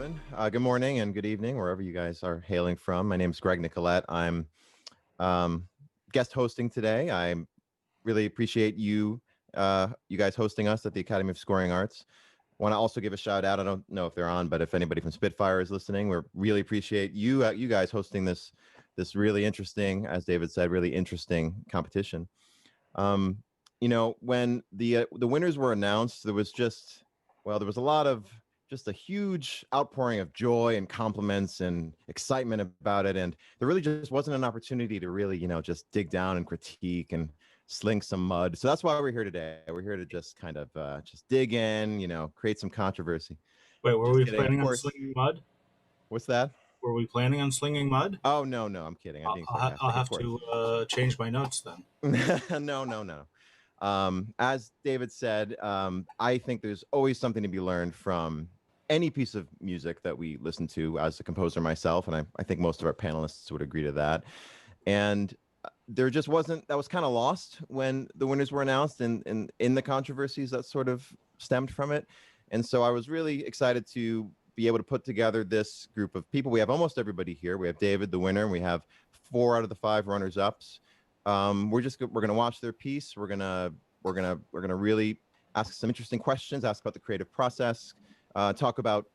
everyone. Good morning and good evening, wherever you guys are hailing from. My name is Greg Nicolette. I'm um, guest hosting today. I really appreciate you guys hosting us at the Academy of Scoring Arts. Want to also give a shout out. I don't know if they're on, but if anybody from Spitfire is listening, we really appreciate you guys hosting this really interesting, as David said, really interesting competition. Um, when the winners were announced, there was there was a lot of just a huge outpouring of joy and compliments and excitement about it, and there really just wasn't an opportunity to really, just dig down and critique and sling some mud. So that's why we're here today. We're here to just kind of just dig in, create some controversy. Wait, were Just we kidding, of planning on course. slinging mud? What's that? Were we planning on slinging mud? Oh, no, I'm kidding. I'm being I'll sarcastic, of have course. to change my notes then. No. As David said, I think there's always something to be learned from any piece of music that we listen to as a composer myself, and I think most of our panelists would agree to that. And there just wasn't, that was kind of lost when the winners were announced and in the controversies that sort of stemmed from it. And so I was really excited to be able to put together this group of people. We have almost everybody here. We have David, the winner, and we have 4 out of the 5 runners-ups. We're gonna watch their piece. We're gonna really ask some interesting questions. Ask about the creative process. Talk about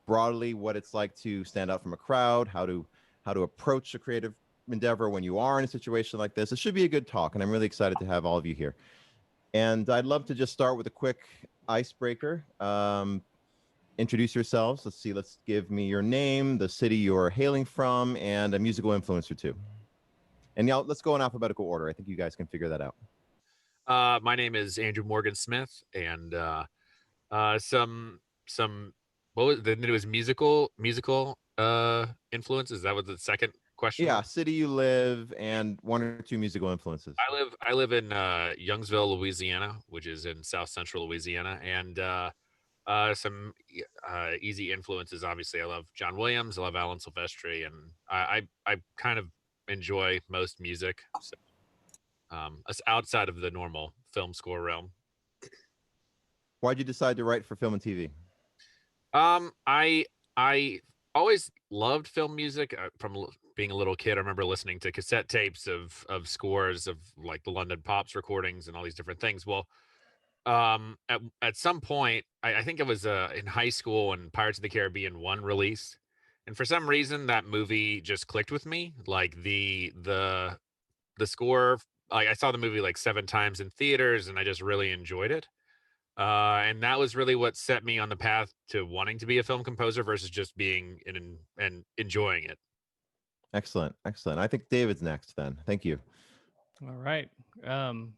broadly what it's like to stand out from a crowd. How to approach a creative endeavor when you are in a situation like this. It should be a good talk, and I'm really excited to have all of you here. And I'd love to just start with a quick icebreaker. Introduce yourselves. Let's see. Let's give me your name, the city you're hailing from, and a musical influence or two. And now let's go in alphabetical order. I think you guys can figure that out. My name is Andrew Morgan Smith, and some what was then it was musical influence. Is that what the second question Yeah, was? city you live and 1 or 2 musical influences. I live in Youngsville, Louisiana, which is in South Central Louisiana, and some easy influences. Obviously, I love John Williams. I love Alan Silvestri, and I kind of enjoy most music. So, outside of the normal film score realm. Why'd you decide to write for film and TV? I always loved film music from being a little kid. I remember listening to cassette tapes of scores of like the London Pops recordings and all these different things. Well, at some point, I think it was in high school when Pirates of the Caribbean 1 released, and for some reason that movie just clicked with me. Like the score, like I saw the movie like 7 times in theaters, and I just really enjoyed it. And that was really what set me on the path to wanting to be a film composer versus just being in and enjoying it. Excellent. I think David's next then. Thank you. All right. I'm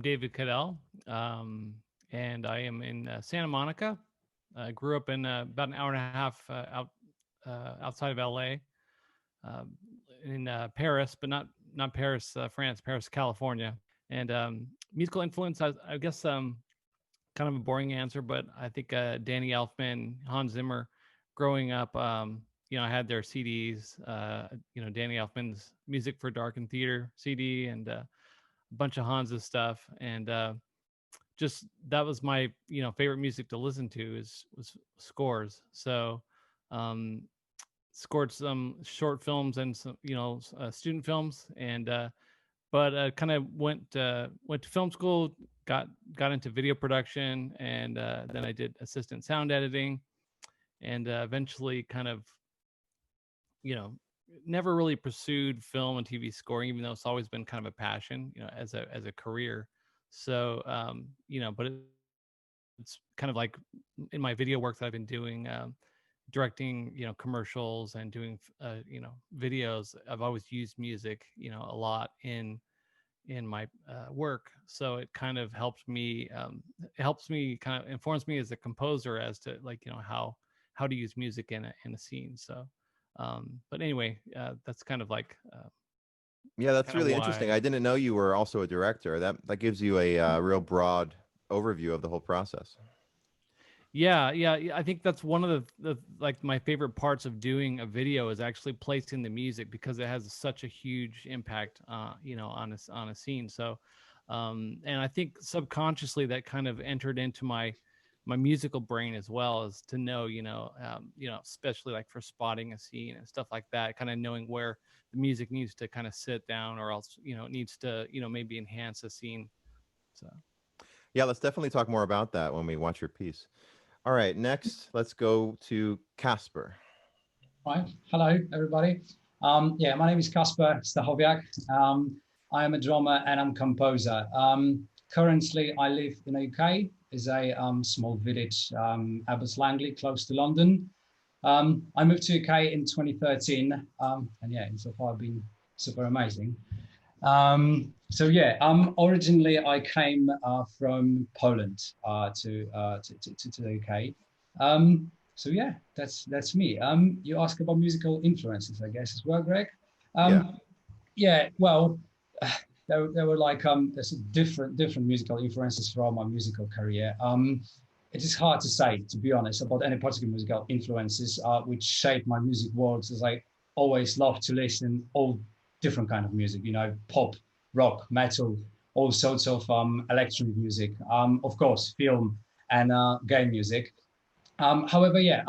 David Cadell, and I am in Santa Monica. I grew up in about an hour and a half outside of LA, in Paris, but not Paris, France, Paris, California. And musical influence, I guess, kind of a boring answer, but I think Danny Elfman, Hans Zimmer, growing up, I had their CDs, Danny Elfman's Music for Darkened Theater CD and a bunch of Hans's stuff. And just that was my, favorite music to listen to was scores. So scored some short films and some, student films. And but kind of went to film school, got into video production, and then I did assistant sound editing, and eventually kind of, never really pursued film and TV scoring, even though it's always been kind of a passion, as a career. So, but it's kind of like in my video work that I've been doing, directing, commercials and doing, videos. I've always used music, a lot in my work. So it kind of helps me kind of informs me as a composer as to like, how to use music in a scene. So, but anyway, that's kind of like, Yeah, that's really why. interesting. I didn't know you were also a director. That gives you a real broad overview of the whole process. Yeah. I think that's one of the like my favorite parts of doing a video is actually placing the music, because it has such a huge impact, on a scene. So, and I think subconsciously that kind of entered into my my musical brain as well, is to know, especially like for spotting a scene and stuff like that, kind of knowing where the music needs to kind of sit down, or else, it needs to, maybe enhance a scene. So. Yeah, let's definitely talk more about that when we watch your piece. All right, next, let's go to Casper. Right. Hello, everybody. Yeah, my name is Kasper Stachowiak. I am a drummer and I'm composer. Currently, I live in the UK. It's a small village, Abbas Langley, close to London. I moved to UK in 2013, and yeah, so far been super amazing. So yeah, originally I came from Poland to the UK. So yeah, that's me. You ask about musical influences, I guess, as well, Greg. Yeah. Well, there were like there's different musical influences throughout my musical career. It is hard to say, to be honest, about any particular musical influences which shaped my music world, as I always love to listen all different kind of music, pop, rock, metal, all sorts of electronic music, of course, film and game music. However, yeah,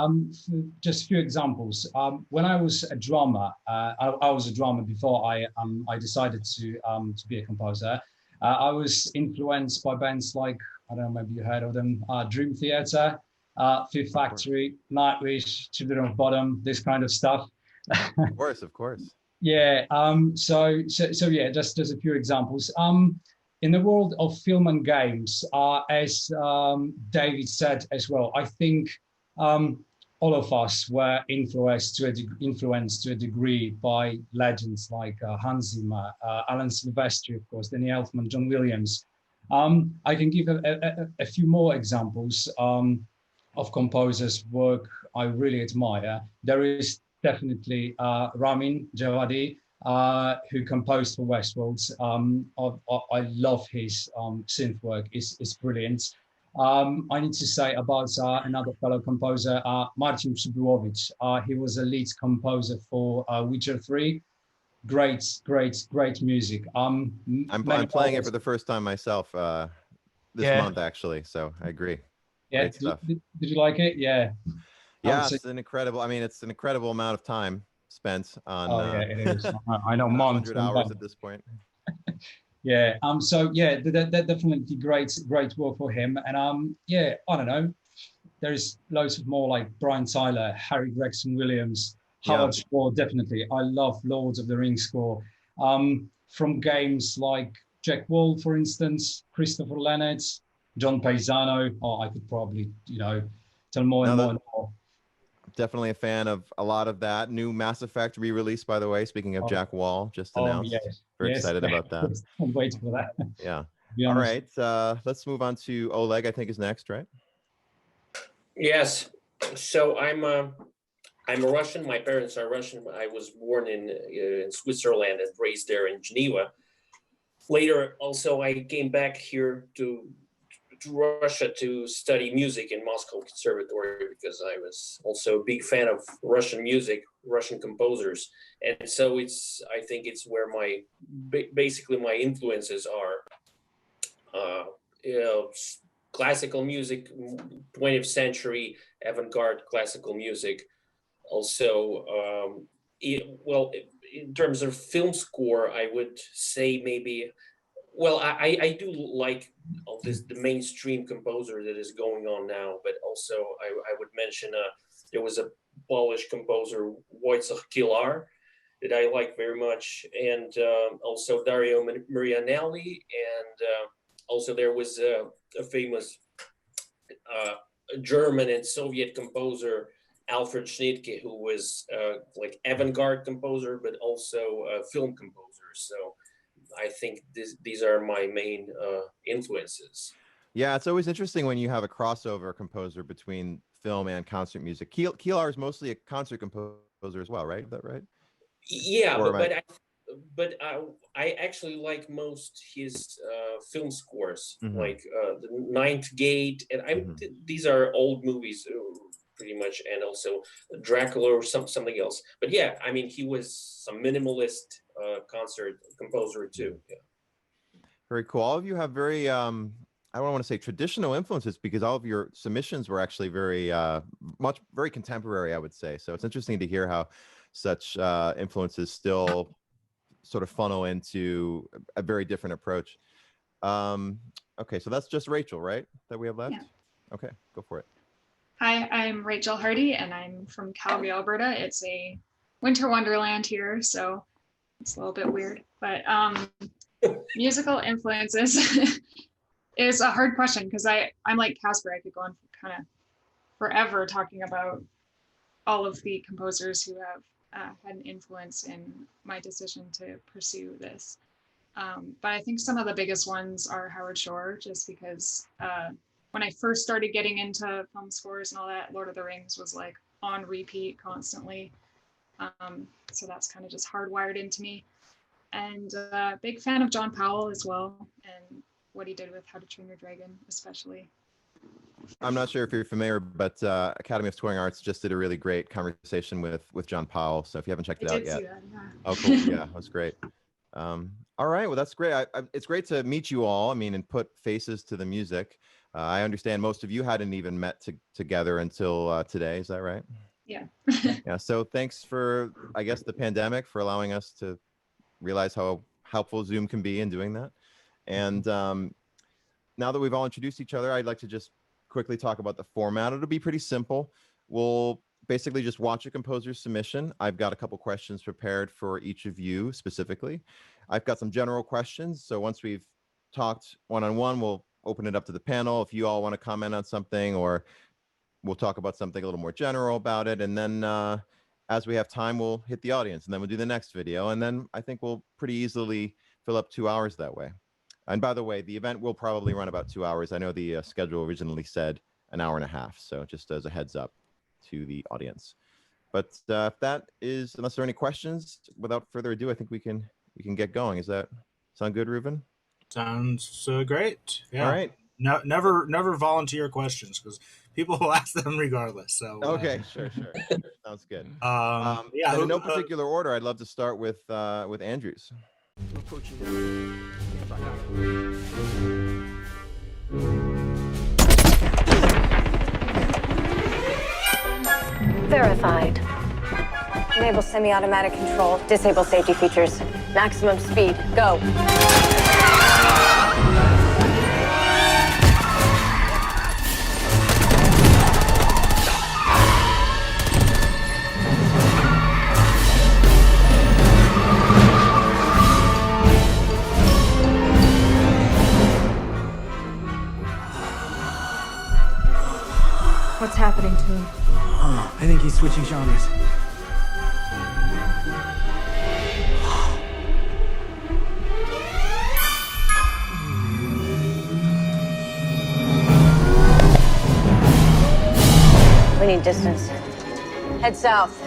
just a few examples. When I was a drummer, I was a drummer before I decided to be a composer. I was influenced by bands like, I don't know, maybe you heard of them, Dream Theater, Fifth Factory, Nightwish, Children of Bodom, this kind of stuff. Of course. Yeah. So yeah, just a few examples. In the world of film and games, as David said as well, I think all of us were influenced to a degree by legends like Hans Zimmer, Alan Silvestri, of course, Danny Elfman, John Williams. I can give a few more examples of composers' work I really admire. There is definitely Ramin Djawadi, who composed for Westworld. I love his synth work. It's brilliant. I need to say about another fellow composer, Marcin Przybyłowicz. He was a lead composer for Witcher 3. Great music. I'm playing it for the first time myself this month, actually. So I agree. Yeah, Great stuff. Did you like it? Yeah. Yeah, it's an incredible. I mean, it's an incredible amount of time spent on. Oh yeah, it is. I know, months. 100 hours at this point. Yeah. So yeah, that definitely great work for him. And yeah, I don't know. There's loads of more like Brian Tyler, Harry Gregson Williams, Howard Shore. Definitely, I love Lords of the Rings score. From games like Jack Wall, for instance, Christopher Leonard, John Paisano. Oh, I could probably tell more and more. Definitely a fan of a lot of that. New Mass Effect re-release, by the way. Speaking of Jack Wall, just announced. Yes. Very excited about that. I'm waiting for that. Yeah. All right. Let's move on to Oleg, I think is next, right? Yes. So I'm a Russian. My parents are Russian. I was born in Switzerland and raised there in Geneva. Later, also, I came back here to Russia to study music in Moscow Conservatory because I was also a big fan of Russian music, Russian composers, and so I think it's where basically my influences are. Classical music, 20th century avant-garde classical music. Also, in terms of film score, I would say maybe. Well, I do like all this, the mainstream composer that is going on now, but also I would mention there was a Polish composer, Wojciech Kilar, that I like very much, and also Dario Marianelli, and also there was a famous German and Soviet composer, Alfred Schnittke, who was like avant-garde composer, but also a film composer. So I think these are my main influences. Yeah, it's always interesting when you have a crossover composer between film and concert music. Kilar is mostly a concert composer as well, right? Is that right? Yeah, but I actually like most his film scores, like The Ninth Gate, and these are old movies pretty much, and also Dracula or something else. But yeah, I mean, he was some minimalist concert composer too. Yeah. Very cool. All of you have very I don't want to say traditional influences, because all of your submissions were actually very contemporary, I would say. So it's interesting to hear how such influences still sort of funnel into a very different approach. Okay, so that's just Rachel, right? That we have left? Yeah. Okay, go for it. Hi, I'm Rachel Hardy, and I'm from Calgary, Alberta. It's a winter wonderland here, so it's a little bit weird. But musical influences is a hard question, because I'm like Casper. I could go on kind of forever talking about all of the composers who have had an influence in my decision to pursue this. But I think some of the biggest ones are Howard Shore, just because when I first started getting into film scores and all that, Lord of the Rings was like on repeat constantly. So that's kind of just hardwired into me. And big fan of John Powell as well, and what he did with How to Train Your Dragon, especially. I'm not sure if you're familiar, but Academy of Touring Arts just did a really great conversation with John Powell. So if you haven't checked it out yet. See that, yeah. Oh, cool. Yeah, that was great. All right. Well, that's great. It's great to meet you all. I mean, and put faces to the music. I understand most of you hadn't even met together until today. Is that right? Yeah. Yeah. So thanks for, I guess, the pandemic for allowing us to realize how helpful Zoom can be in doing that. And now that we've all introduced each other, I'd like to just quickly talk about the format. It'll be pretty simple. We'll basically just watch a composer's submission. I've got a couple questions prepared for each of you specifically. I've got some general questions. So once we've talked one-on-one, we'll open it up to the panel. If you all want to comment on something, or we'll talk about something a little more general about it. And then as we have time, we'll hit the audience, and then we'll do the next video. And then I think we'll pretty easily fill up 2 hours that way. And by the way, the event will probably run about 2 hours. I know the schedule originally said an hour and a half. So just as a heads up to the audience. But if that is, unless there are any questions, without further ado, I think we can get going. Does that sound good, Reuven? Sounds great. Yeah. All right. No, never volunteer questions, because people will ask them regardless. So Okay, sure. Sounds good. Yeah. And in no particular order, I'd love to start with Andrews. Verified. Enable semi-automatic control. Disable safety features. Maximum speed. Go. What's happening to him? I think he's switching genres. We need distance. Head south.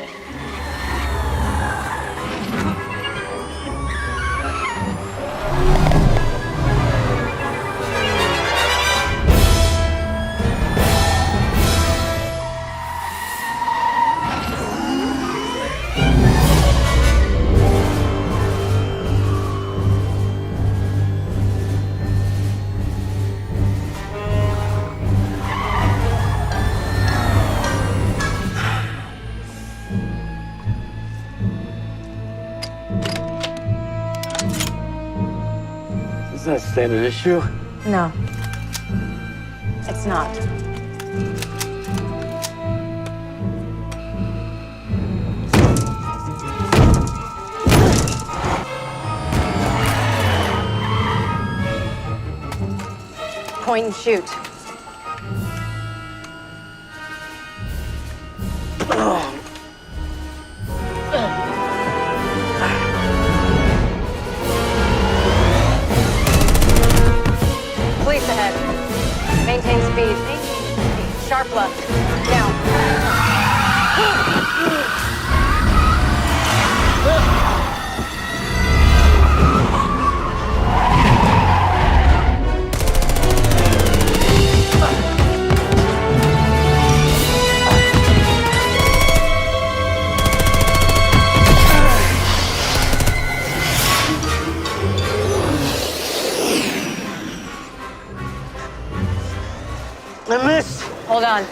Is that standard issue? No. It's not. Point and shoot. Police ahead. Maintain speed. Sharp left. Now. Hold on.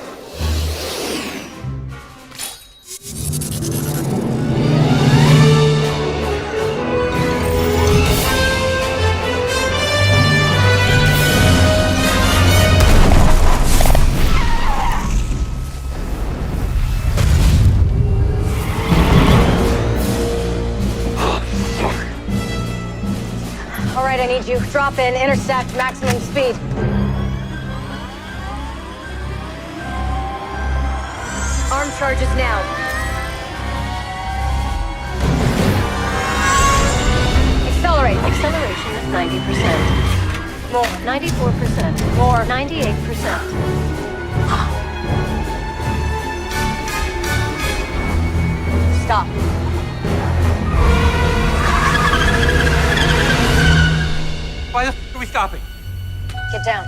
All right, I need you. Drop in, intersect, maximum speed. Arm charges now. Accelerate. Acceleration is 90%. More. 94%. More. 98%. Stop. Why the f are we stopping? Get down.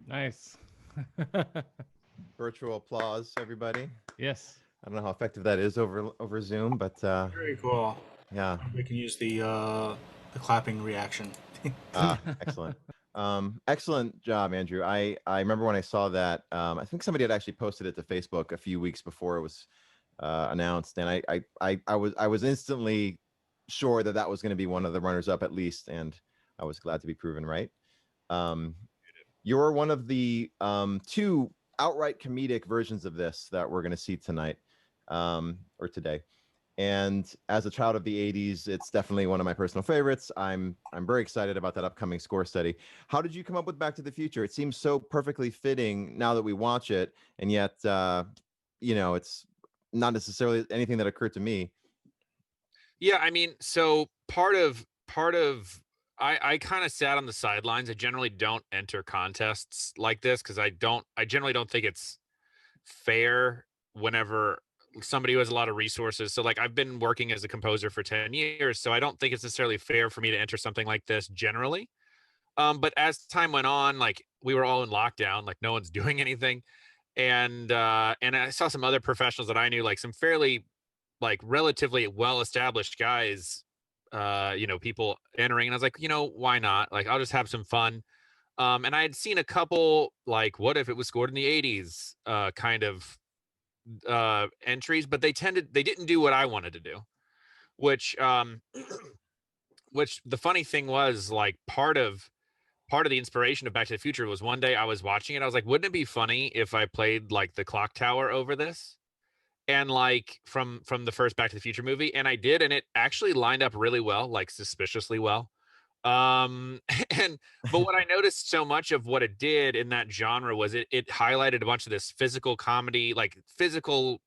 Nice. Virtual applause, everybody. Yes. I don't know how effective that is over Zoom, but Very cool. yeah. We can use the clapping reaction. Excellent. Excellent job, Andrew. I remember when I saw that. I think somebody had actually posted it to Facebook a few weeks before it was announced, and I was instantly sure that was going to be one of the runners up at least, and I was glad to be proven right. You're one of the two outright comedic versions of this that we're going to see tonight or today. And as a child of the 80s, it's definitely one of my personal favorites. I'm very excited about that upcoming score study. How did you come up with Back to the Future? It seems so perfectly fitting now that we watch it, and yet, it's not necessarily anything that occurred to me. Yeah, I mean, so part of I kind of sat on the sidelines. I generally don't enter contests like this because I generally don't think it's fair whenever somebody who has a lot of resources. So like I've been working as a composer for 10 years, so I don't think it's necessarily fair for me to enter something like this generally. But as time went on, like we were all in lockdown, like no one's doing anything. And I saw some other professionals that I knew, like some fairly like relatively well-established guys, people entering, and I was like, why not? Like, I'll just have some fun. And I had seen a couple, like, what if it was scored in the 80s, kind of entries, but they didn't do what I wanted to do, which which the funny thing was, like, part of the inspiration of Back to the Future was one day I was watching it, I was like, wouldn't it be funny if I played like the clock tower over this? And like from the first Back to the Future movie, and I did, and it actually lined up really well, like suspiciously well. And but what I noticed so much of what it did in that genre was it highlighted a bunch of this physical comedy, like physical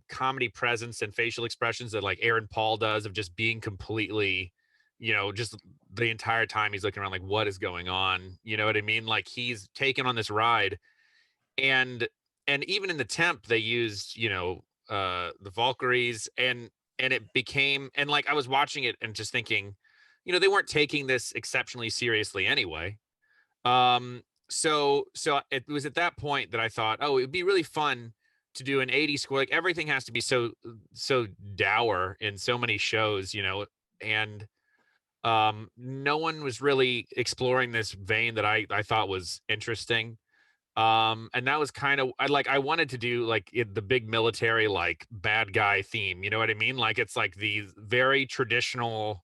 comedy presence and facial expressions that like Aaron Paul does, of just being completely, just the entire time he's looking around like, what is going on? You know what I mean? Like he's taken on this ride, and even in the temp they used the Valkyries, and it became, and like I was watching it and just thinking, they weren't taking this exceptionally seriously anyway. So it was at that point that I thought, oh, it'd be really fun to do an 80s score. Like everything has to be so dour in so many shows, and no one was really exploring this vein that I thought was interesting. And that was kind of, I wanted to do like the big military, like bad guy theme, you know what I mean? Like it's like the very traditional,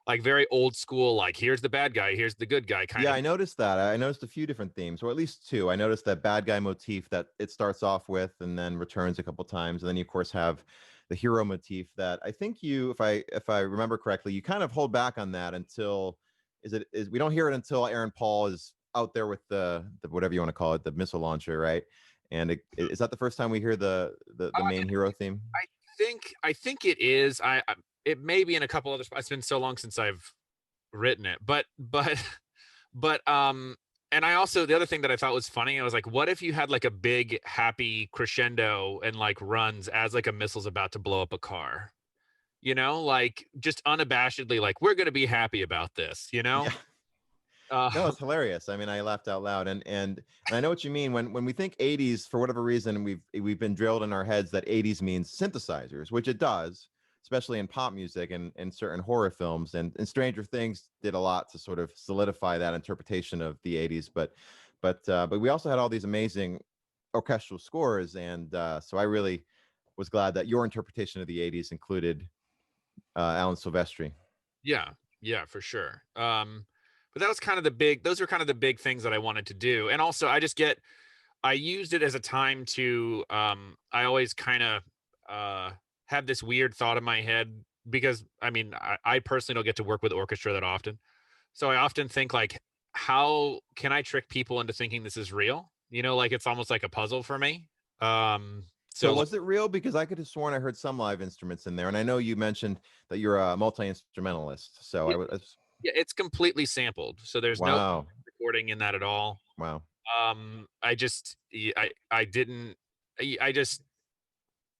like very old school, like here's the bad guy, here's the good guy kind of. Yeah, I noticed that. I noticed a few different themes, or at least two. I noticed that bad guy motif that it starts off with and then returns a couple times. And then you of course have the hero motif that I think you, if I remember correctly, you kind of hold back on that until we don't hear it until Aaron Paul is out there with the whatever you want to call it, the missile launcher, right? And is that the first time we hear the main hero theme? I think it is. It may be in a couple other spots. It's been so long since I've written it, but and I also, the other thing that I thought was funny, I was like, what if you had like a big happy crescendo and like runs as like a missile's about to blow up a car, you know, like just unabashedly, like we're going to be happy about this, you know? Yeah. No, it's hilarious. I mean, I laughed out loud, and I know what you mean when we think 80s. For whatever reason, we've been drilled in our heads that 80s means synthesizers, which it does, especially in pop music and certain horror films. And Stranger Things did a lot to sort of solidify that interpretation of the 80s. But we also had all these amazing orchestral scores, and so I really was glad that your interpretation of the 80s included Alan Silvestri. Yeah, for sure. But that was kind of those are kind of the big things that I wanted to do. And also I used it as a time to, I always kind of have this weird thought in my head because I mean, I personally don't get to work with orchestra that often. So I often think like, how can I trick people into thinking this is real? You know, like it's almost like a puzzle for me. So was it real? Because I could have sworn I heard some live instruments in there. And I know you mentioned that you're a multi-instrumentalist. So yeah, it's completely sampled. So there's no recording in that at all. Wow. I just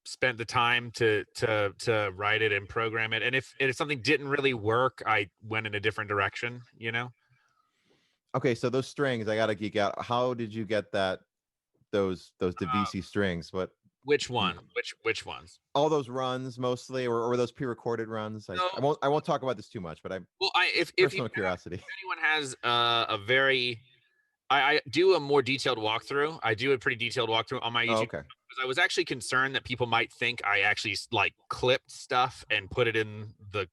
spent the time to write it and program it. And if something didn't really work, I went in a different direction, you know? Okay. So those strings, I got to geek out. How did you get those DeVisi strings? Which one? Which ones? All those runs mostly, or those pre-recorded runs. No. I won't talk about this too much, but if curiosity. If anyone has I do a more detailed walkthrough. I do a pretty detailed walkthrough on my YouTube. Okay. Because I was actually concerned that people might think I actually like clipped stuff and put it in the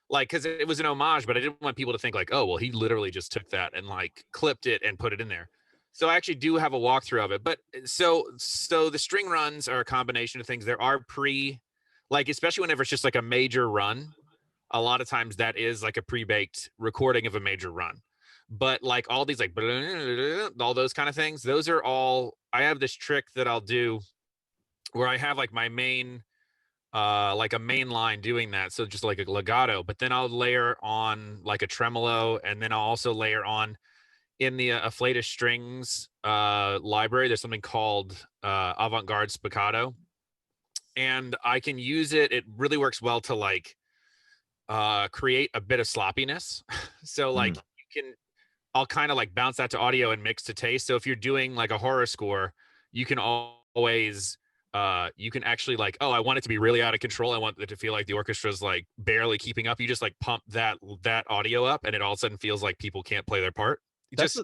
like, because it was an homage, but I didn't want people to think like, oh, well, he literally just took that and like clipped it and put it in there. So I actually do have a walkthrough of it. But so the string runs are a combination of things. There are like, especially whenever it's just like a major run, a lot of times that is like a pre-baked recording of a major run. But like all these like all those kind of things, those are all, I have this trick that I'll do where I have like my main like a main line doing that, so just like a legato, but then I'll layer on like a tremolo, and then I'll also layer on in the Afflatus strings library, there's something called avant-garde spiccato, and I can use it. It really works well to like create a bit of sloppiness. So like I'll kind of like bounce that to audio and mix to taste. So if you're doing like a horror score, you can always you can actually like, oh, I want it to be really out of control. I want it to feel like the orchestra's like barely keeping up. You just like pump that audio up, and it all of a sudden feels like people can't play their part. That's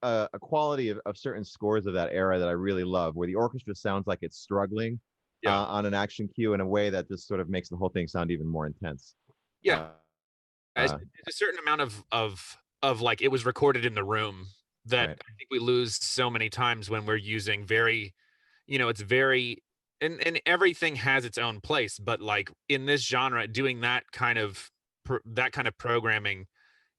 a quality of certain scores of that era that I really love, where the orchestra sounds like it's struggling on an action cue in a way that just sort of makes the whole thing sound even more intense. Yeah, there's a certain amount of like, it was recorded in the room that I think we lose so many times when we're using very, you know, it's very, and everything has its own place, but like in this genre, doing that kind of programming,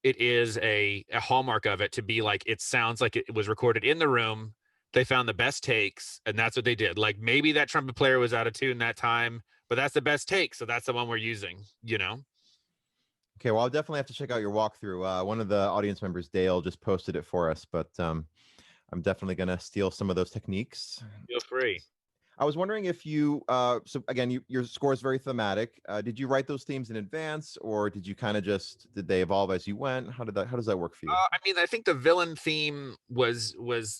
it is a hallmark of it to be like, it sounds like it was recorded in the room. They found the best takes, and that's what they did. Like maybe that trumpet player was out of tune that time, but that's the best take, so that's the one we're using, you know? Okay, well, I'll definitely have to check out your walkthrough. One of the audience members, Dale, just posted it for us, but I'm definitely going to steal some of those techniques. Feel free. I was wondering if you, so again, your score is very thematic. Did you write those themes in advance, or did you kind of did they evolve as you went? How does that work for you? I mean, I think the villain theme was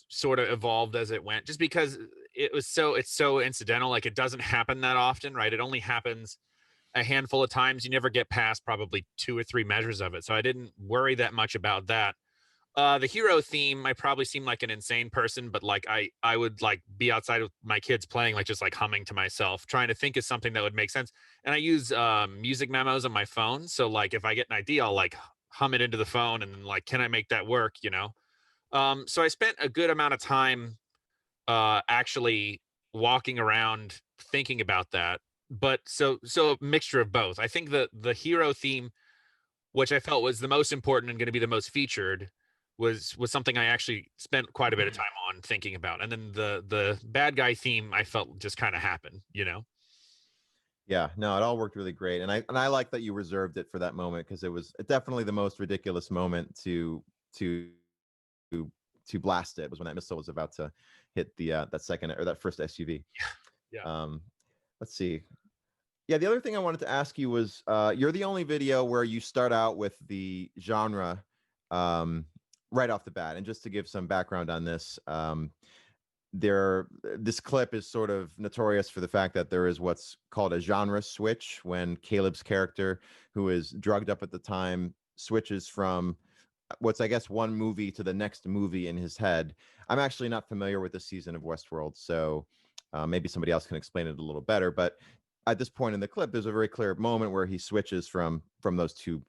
sort of evolved as it went, just because it's so incidental. Like it doesn't happen that often, right? It only happens a handful of times. You never get past probably 2 or 3 measures of it. So I didn't worry that much about that. The hero theme, I probably seem like an insane person, but like I would like be outside with my kids playing, like just like humming to myself, trying to think of something that would make sense. And I use music memos on my phone. So like if I get an idea, I'll like hum it into the phone, and then like, can I make that work? You know? So I spent a good amount of time actually walking around thinking about that. But so a mixture of both. I think the hero theme, which I felt was the most important and going to be the most featured, was something I actually spent quite a bit of time on thinking about. And then the bad guy theme, I felt just kind of happened, you know? Yeah, no, it all worked really great. And I like that you reserved it for that moment, because it was definitely the most ridiculous moment to to blast it was when that missile was about to hit the that second or that first SUV. Yeah. Let's see. Yeah, the other thing I wanted to ask you was you're the only video where you start out with the genre right off the bat. And just to give some background on this, this clip is sort of notorious for the fact that there is what's called a genre switch when Caleb's character, who is drugged up at the time, switches from what's, I guess, one movie to the next movie in his head. I'm actually not familiar with this season of Westworld, so maybe somebody else can explain it a little better. But at this point in the clip, there's a very clear moment where he switches from those two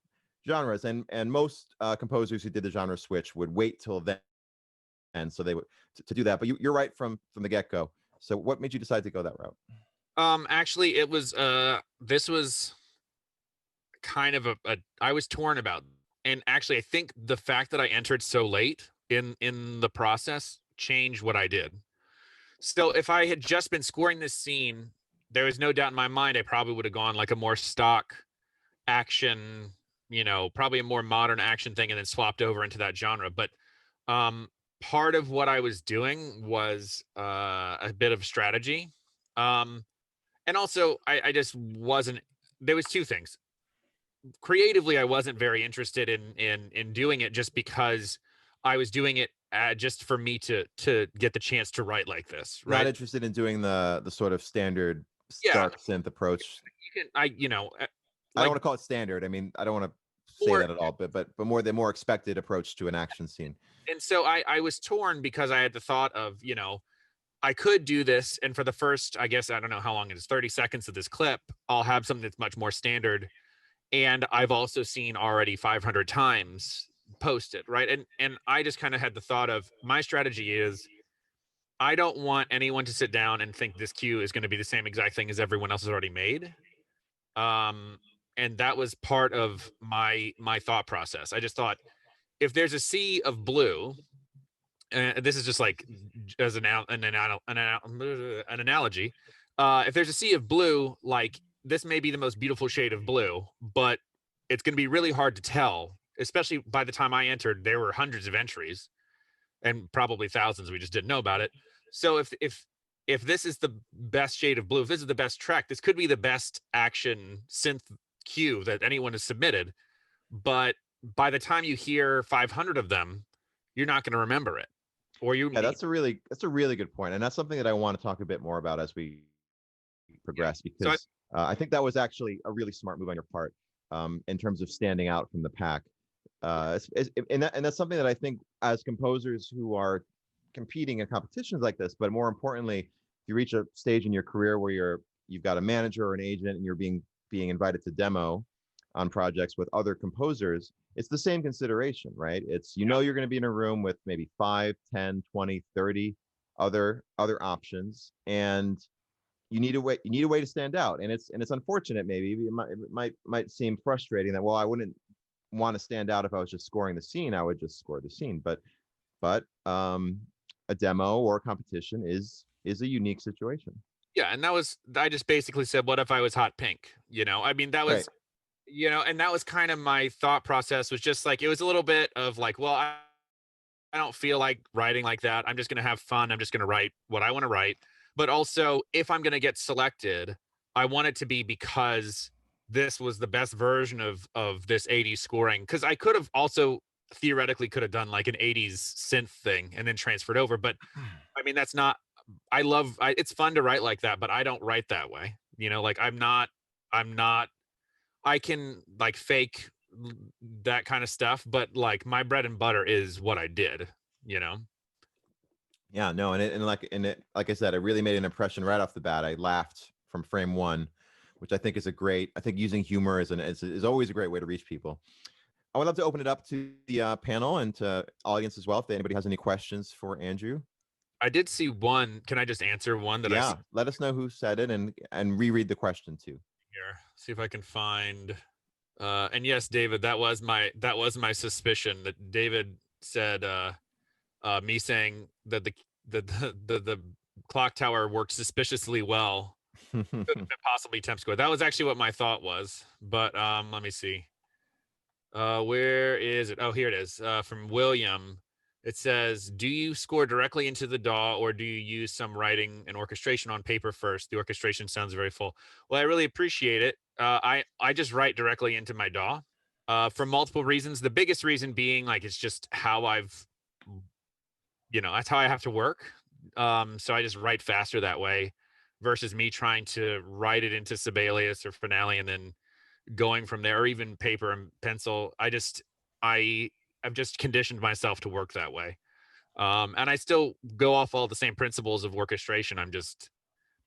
genres, and most composers who did the genre switch would wait till then, and so they would to do that. But you're right from the get-go. So what made you decide to go that route? Actually, it was this was kind of I was torn about. And actually, I think the fact that I entered so late in the process changed what I did. So if I had just been scoring this scene, there was no doubt in my mind I probably would have gone like a more stock action, probably a more modern action thing, and then swapped over into that genre. But part of what I was doing was a bit of strategy. And also, I just wasn't. There was two things. Creatively, I wasn't very interested in doing it just because I was doing it just for me to get the chance to write like this. Right? Not interested in doing the sort of standard dark synth approach. I don't want to call it standard. I mean, I don't want to say that at all, but more the more expected approach to an action scene. And so I was torn because I had the thought of, I could do this, and for the first, I guess, I don't know how long it is, 30 seconds of this clip, I'll have something that's much more standard. And I've also seen already 500 times posted, right? And I just kind of had the thought of, my strategy is I don't want anyone to sit down and think this cue is going to be the same exact thing as everyone else has already made. And that was part of my thought process. I just thought, if there's a sea of blue, this is just like as an analogy, if there's a sea of blue, like, this may be the most beautiful shade of blue, but it's going to be really hard to tell, especially by the time I entered, there were hundreds of entries and probably thousands. We just didn't know about it. So if this is the best shade of blue, if this is the best track, this could be the best action synth cue that anyone has submitted. But by the time you hear 500 of them, you're not going to remember it. That's a really good point. And that's something that I want to talk a bit more about as we progress, because I think that was actually a really smart move on your part in terms of standing out from the pack. And that's something that I think, as composers who are competing in competitions like this, but more importantly, if you reach a stage in your career where you've got a manager or an agent and you're being invited to demo on projects with other composers, it's the same consideration, right? It's, you're going to be in a room with maybe 5, 10, 20, 30 other options, and you need a way to stand out. And it's unfortunate, maybe it might seem frustrating that, well, I wouldn't want to stand out if I was just scoring the scene. I would just score the scene. But a demo or a competition is a unique situation. Yeah, and I just basically said, what if I was hot pink? I mean, that was right. And that was kind of my thought process, was just like, it was a little bit of like, well, I don't feel like writing like that. I'm just going to have fun. I'm just going to write what I want to write. But also, if I'm going to get selected, I want it to be because this was the best version of this 80s scoring. Because I could have also theoretically could have done like an 80s synth thing and then transferred over. But I mean, that's not, it's fun to write like that, but I don't write that way. Like I'm not, I can like fake that kind of stuff, but like my bread and butter is what I did, Yeah, no, and like I said, it really made an impression right off the bat. I laughed from frame one, which I think is I think using humor is always a great way to reach people. I would love to open it up to the panel and to audience as well, if anybody has any questions for Andrew. I did see one. Can I just answer one that I see? Let us know who said it and reread the question too. Here, see if I can find. And yes, David, that was my suspicion, that David said me saying that the clock tower worked suspiciously well. Could have been possibly temp score. That was actually what my thought was. But let me see. Where is it? Oh, here it is. From William. It says, do you score directly into the DAW or do you use some writing and orchestration on paper first? The orchestration sounds very full. Well, I really appreciate it. I just write directly into my DAW for multiple reasons. The biggest reason being like, it's just how that's how I have to work. So I just write faster that way versus me trying to write it into Sibelius or Finale and then going from there, or even paper and pencil. I've just conditioned myself to work that way. And I still go off all the same principles of orchestration. I'm just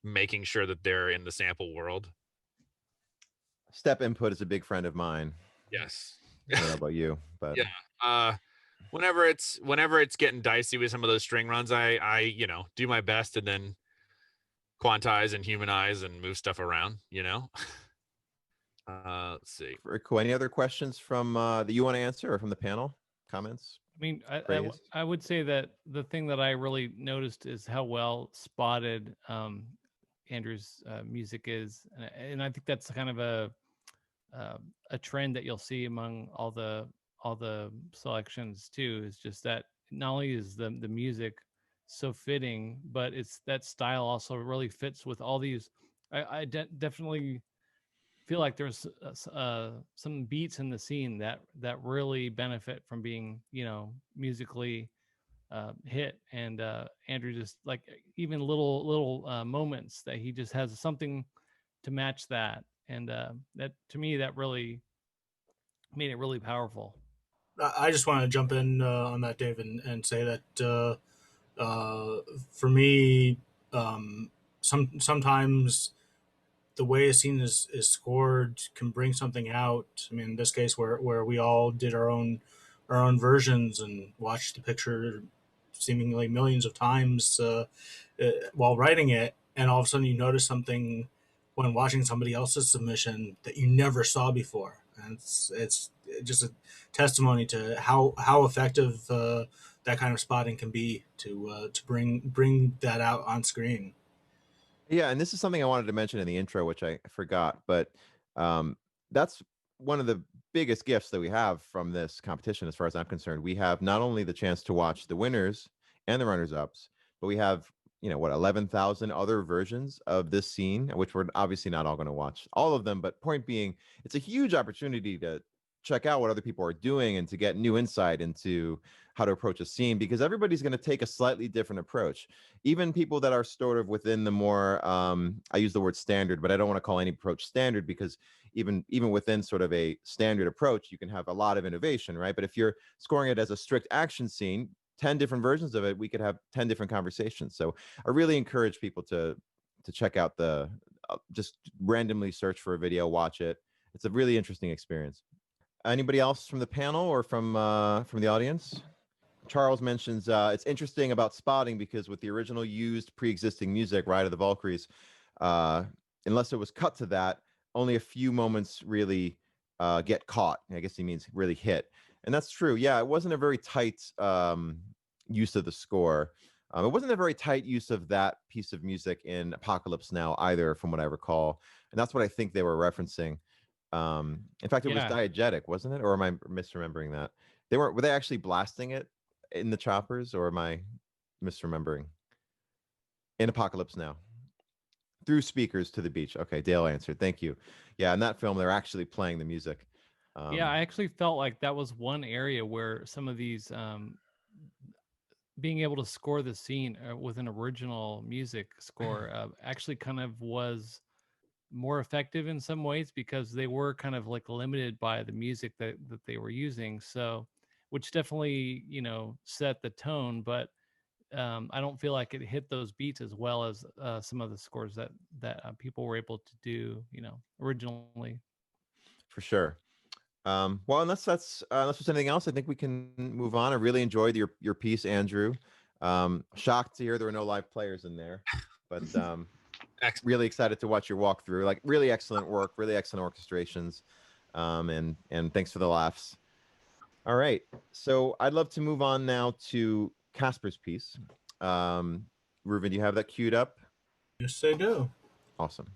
making sure that they're in the sample world. Step input is a big friend of mine. Yes. I don't know about you, but yeah. Whenever it's getting dicey with some of those string runs, I do my best and then quantize and humanize and move stuff around, Let's see. Very cool. Any other questions from that you want to answer, or from the panel? Comments? I mean, Praise? I would say that the thing that I really noticed is how well spotted Andrew's music is, and I think that's kind of a trend that you'll see among all the selections too. Is just that not only is the music so fitting, but it's that style also really fits with all these. I definitely feel like there's some beats in the scene that really benefit from being musically hit, and Andrew just like even little moments that he just has something to match that, and that to me that really made it really powerful. I just want to jump in on that, Dave, and say that for me, sometimes the way a scene is scored can bring something out. I mean, in this case, where we all did our own versions and watched the picture seemingly millions of times while writing it, and all of a sudden you notice something when watching somebody else's submission that you never saw before, and it's just a testimony to how effective that kind of spotting can be to bring that out on screen. Yeah, and this is something I wanted to mention in the intro, which I forgot, but that's one of the biggest gifts that we have from this competition, as far as I'm concerned. We have not only the chance to watch the winners and the runners-ups, but we have 11,000 other versions of this scene, which we're obviously not all going to watch all of them. But point being, it's a huge opportunity to check out what other people are doing and to get new insight into how to approach a scene, because everybody's going to take a slightly different approach. Even people that are sort of within the more, I use the word standard, but I don't want to call any approach standard, because even within sort of a standard approach, you can have a lot of innovation, right? But if you're scoring it as a strict action scene, 10 different versions of it, we could have 10 different conversations. So I really encourage people to check out just randomly search for a video, watch it. It's a really interesting experience. Anybody else from the panel or from the audience? Charles mentions it's interesting about spotting because with the original used pre-existing music, Ride of the Valkyries, unless it was cut to that, only a few moments really get caught. I guess he means really hit. And that's true. Yeah, it wasn't a very tight use of the score. It wasn't a very tight use of that piece of music in Apocalypse Now either, from what I recall. And that's what I think they were referencing. In fact, it was diegetic, wasn't it? Or am I misremembering that? Were they actually blasting it in the choppers, or am I misremembering? In Apocalypse Now. Through speakers to the beach. Okay, Dale answered. Thank you. Yeah, in that film, they're actually playing the music. Yeah, I actually felt like that was one area where some of these being able to score the scene with an original music score actually kind of was more effective in some ways, because they were kind of like limited by the music that they were using. So, which definitely, set the tone, but I don't feel like it hit those beats as well as some of the scores that people were able to do, originally. For sure. Well, unless there's anything else, I think we can move on. I really enjoyed your piece, Andrew. Shocked to hear there were no live players in there, but really excited to watch your walkthrough. Like, really excellent work, really excellent orchestrations, and thanks for the laughs. All right, so I'd love to move on now to Casper's piece. Reuven, do you have that queued up? Yes, I do. Awesome.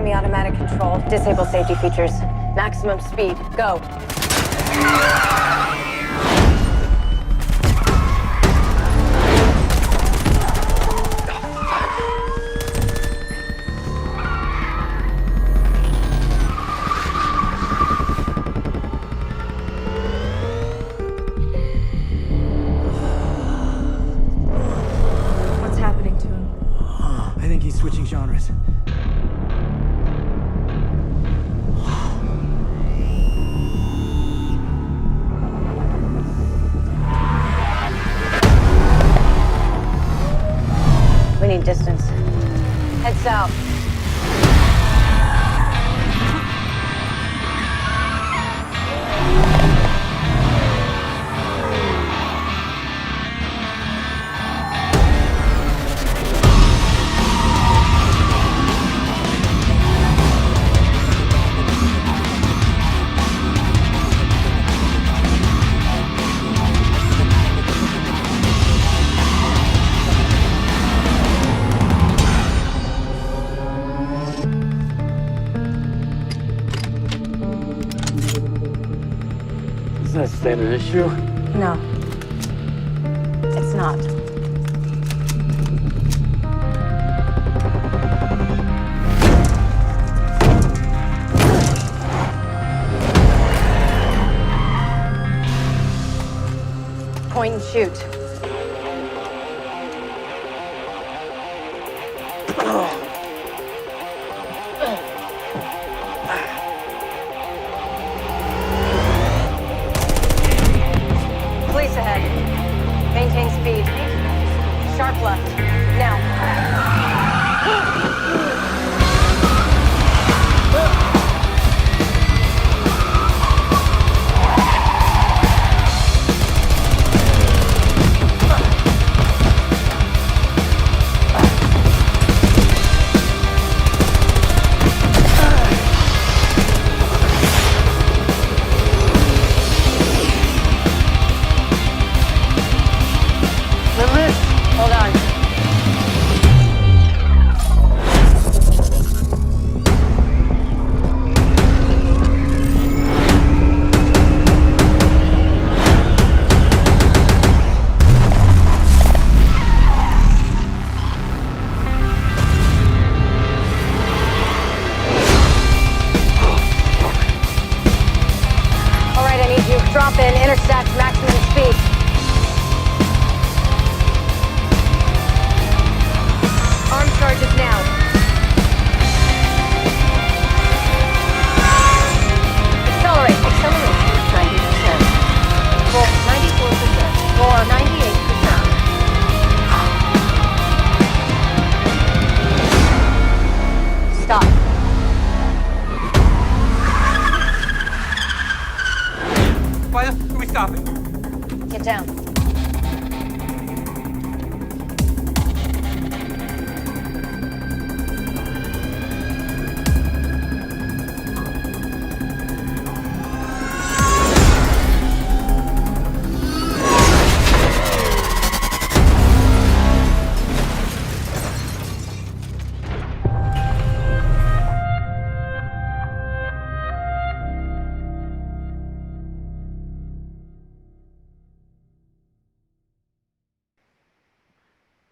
semi-automatic control. Disable safety features. Maximum speed. Go. What's happening to him? I think he's switching genres. We need distance. Head south. Is that a standard issue? No. It's not. Point and shoot. Police ahead. Maintain speed. Sharp left. Now. Hold on. All right, I need you. Drop in, intersect, maximum speed. Arm charges now. Accelerate. Acceleration 90%. Full 94%. Floor 98%. Stop. Why the are we stopping? Get down.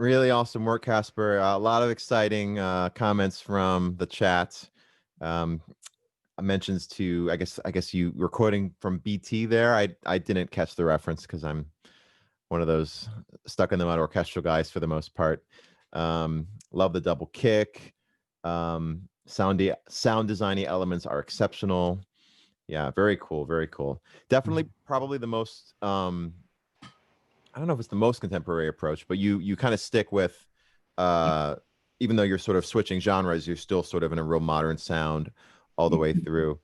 Really awesome work, Casper. A lot of exciting comments from the chat. Mentions to, I guess you were quoting from BT there. I didn't catch the reference because I'm one of those stuck in the mud orchestral guys for the most part. Love the double kick. Sound designy elements are exceptional. Yeah, very cool, very cool. Definitely, probably the most. I don't know if it's the most contemporary approach, but you kind of stick with, even though you're sort of switching genres, you're still sort of in a real modern sound all the way through.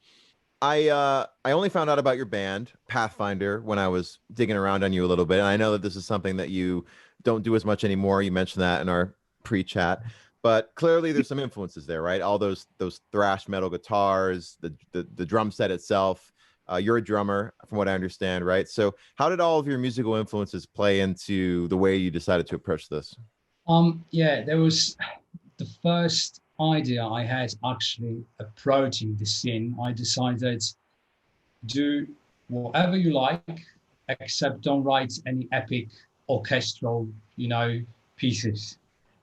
I only found out about your band Pathfinder when I was digging around on you a little bit, and I know that this is something that you don't do as much anymore. You mentioned that in our pre-chat, but clearly there's some influences there, right? All those thrash metal guitars, the drum set itself. You're a drummer, from what I understand, right? So how did all of your musical influences play into the way you decided to approach this? Yeah, there was the first idea I had actually approaching the scene, I decided do whatever you like, except don't write any epic orchestral, pieces.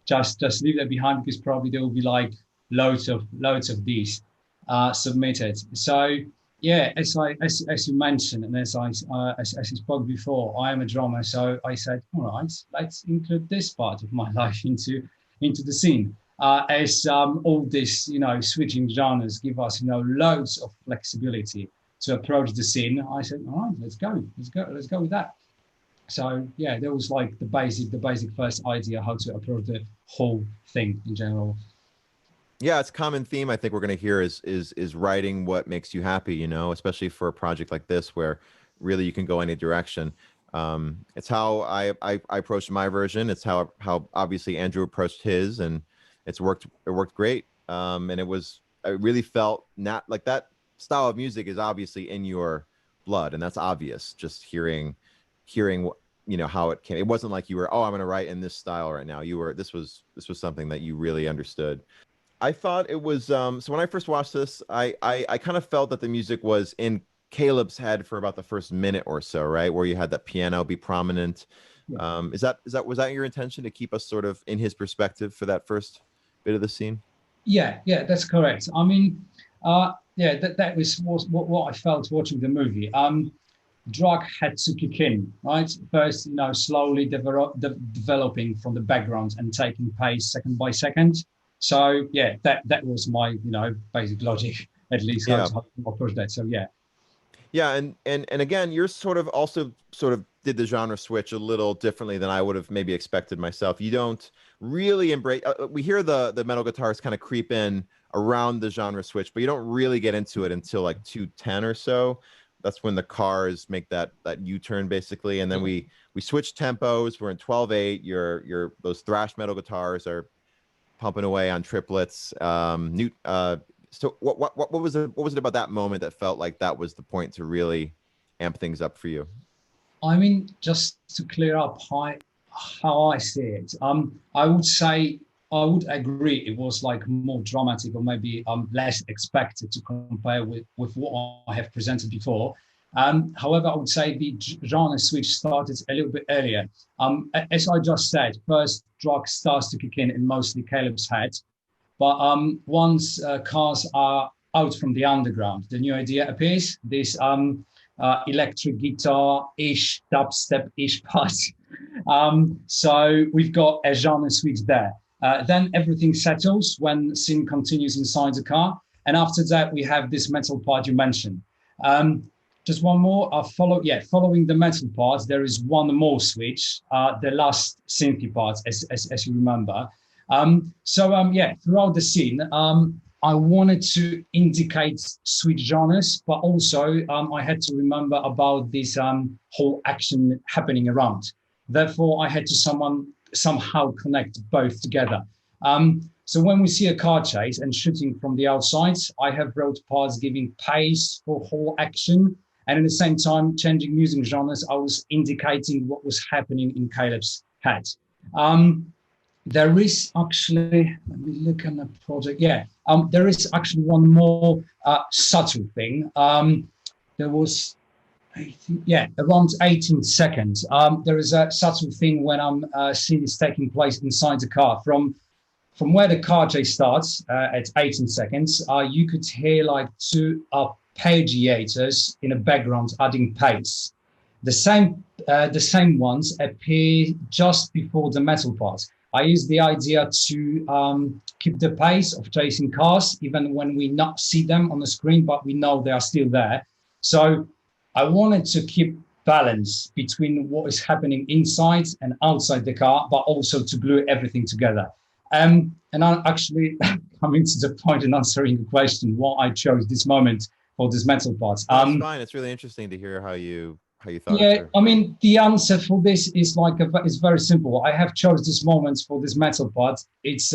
Just leave that behind, because probably there will be like loads of these submitted. So yeah, as you mentioned, and as you spoke before, I am a drummer, so I said, all right, let's include this part of my life into the scene. As all this, switching genres give us, loads of flexibility to approach the scene. I said, all right, let's go with that. So yeah, that was like the basic first idea how to approach the whole thing in general. Yeah, it's a common theme I think we're going to hear is writing what makes you happy, especially for a project like this where really you can go any direction. It's how I approached my version. It's how obviously Andrew approached his, and it worked great. And I really felt not like that style of music is obviously in your blood, and that's obvious just hearing how it came. It wasn't like you were, I'm going to write in this style right now. This was something that you really understood. I thought it was so when I first watched this, I kind of felt that the music was in Caleb's head for about the first minute or so, right, where you had that piano be prominent. Yeah. Was that your intention, to keep us sort of in his perspective for that first bit of the scene? Yeah, that's correct. I mean, that was what I felt watching the movie. Drug had to kick in, right? First, slowly developing from the background and taking pace second by second. So yeah, that was my basic logic, at least how to approach that. So yeah. Yeah, and again, you're sort of did the genre switch a little differently than I would have maybe expected myself. You don't really embrace. We hear the metal guitars kind of creep in around the genre switch, but you don't really get into it until like 2:10 or so. That's when the cars make that U-turn basically, and then we switch tempos. We're in 12/8. Your those thrash metal guitars are pumping away on triplets. So what was it about that moment that felt like that was the point to really amp things up for you? I mean, just to clear up how I see it, I would agree it was like more dramatic, or maybe less expected to compare with what I have presented before. However, I would say the genre switch started a little bit earlier. As I just said, first drug starts to kick in mostly Caleb's head. But once cars are out from the underground, the new idea appears, this electric guitar-ish, dubstep-ish part. So we've got a genre switch there. Then everything settles when scene continues inside the car. And after that, we have this metal part you mentioned. Just one more, following the metal part, there is one more switch, the last synthy part, as you remember. Throughout the scene, I wanted to indicate switch genres, but also I had to remember about this whole action happening around. Therefore, I had to somehow connect both together. So when we see a car chase and shooting from the outside, I have wrote parts giving pace for whole action, and at the same time, changing music genres, I was indicating what was happening in Caleb's head. There is actually, let me look at the project. Yeah, there is actually one more subtle thing. There was, around 18 seconds. There is a subtle thing when scene is taking place inside the car. From where the car chase starts at 18 seconds, you could hear like two arpeggiators in the background adding pace. The same ones appear just before the metal part. I use the idea to keep the pace of chasing cars, even when we not see them on the screen, but we know they are still there. So I wanted to keep balance between what is happening inside and outside the car, but also to glue everything together. And I'm actually coming to the point in answering the question, why I chose this moment for this metal part. That's fine. It's really interesting to hear how you thought. Yeah, I mean, the answer for this is is very simple. I have chose this moment for this metal part. It's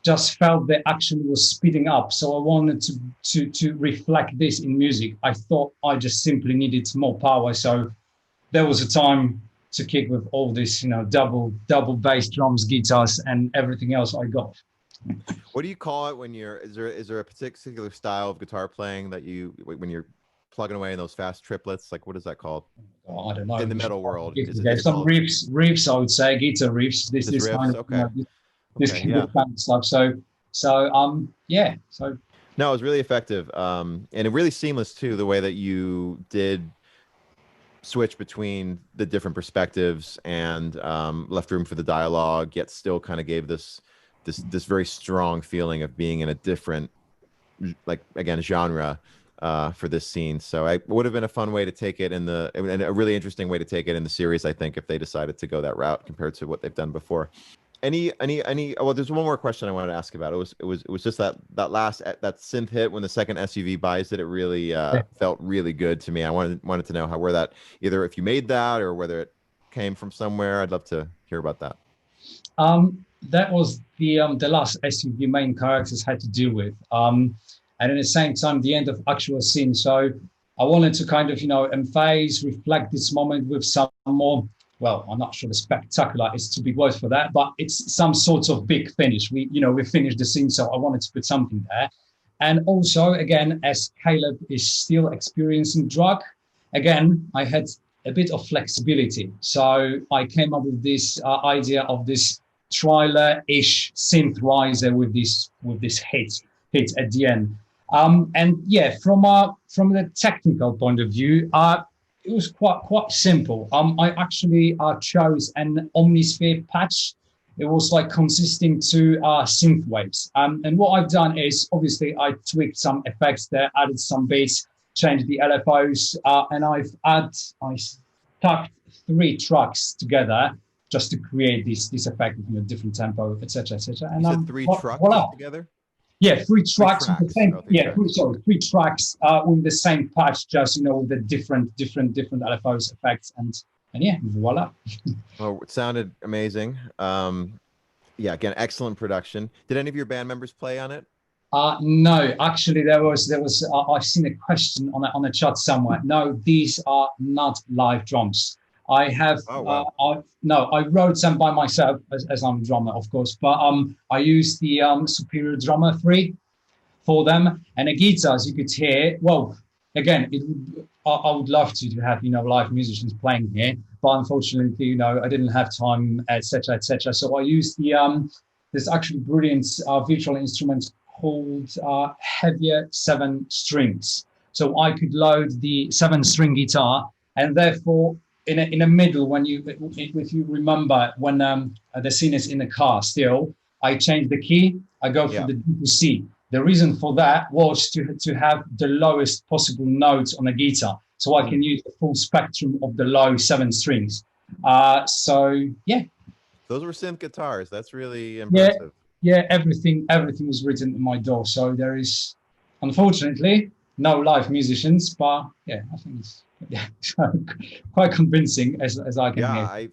just felt the action was speeding up, so I wanted to reflect this in music. I thought I just simply needed more power, so there was a time to kick with all this, double bass drums, guitars, and everything else I got. What do you call it when you're? Is there a particular style of guitar playing that you when you're plugging away in those fast triplets? Like what is that called? Oh, I don't know. In the metal world, There's some riffs. I would say guitar riffs. This riffs, kind of okay. this Okay, kind yeah. of kind of stuff. Yeah. So No, it was really effective, and it really seamless too. The way that you did switch between the different perspectives and left room for the dialogue, yet still kind of gave this very strong feeling of being in a different, like again, genre for this scene. So it would have been a fun way to take it and a really interesting way to take it in the series, I think, if they decided to go that route compared to what they've done before. Well, there's one more question I wanted to ask about. It was just that last that synth hit when the second SUV buys it. It really felt really good to me. I wanted to know where that, either if you made that or whether it came from somewhere. I'd love to hear about that. That was the last SUV main characters had to deal with, and at the same time the end of actual scene. So I wanted to kind of emphasize, reflect this moment with some more. Well, I'm not sure the spectacular is too big word for that, but it's some sort of big finish. We finished the scene, so I wanted to put something there. And also, again, as Caleb is still experiencing drug, again, I had a bit of flexibility. So I came up with this idea of this trailer-ish synthesizer with this hit at the end. And yeah, from the technical point of view, it was quite simple. I actually chose an Omnisphere patch. It was like consisting to synth waves. And what I've done is obviously I tweaked some effects there, added some beats, changed the LFOs, and I stuck 3 tracks together just to create this effect with different tempo, etc., etc. And you said 3 tracks together? Yeah, 3 tracks with the same. Okay, 3 tracks with the same patch, just with the different LFOs effects, and yeah, voila. Oh, it sounded amazing. Yeah, again, excellent production. Did any of your band members play on it? No, actually, there was. I've seen a question on the chat somewhere. No, these are not live drums. I have. Oh, wow. I wrote them by myself as I'm a drummer, of course. But I used the Superior Drummer 3 for them, and the guitars you could hear. Well, again, I would love to have live musicians playing here, but unfortunately, I didn't have time, etc., etc. So I used the there's actually brilliant virtual instrument called Heavier 7 Strings. So I could load the 7-string guitar, and therefore. In the middle, if you remember when the scene is in the car still, I change the key, I go for the D to C. The reason for that was to have the lowest possible notes on the guitar, so I can use the full spectrum of the low 7 strings. So yeah. Those were synth guitars. That's really impressive. Yeah, everything was written in my DAW. So there is, unfortunately, no live musicians, but yeah, I think it's quite convincing as I can hear.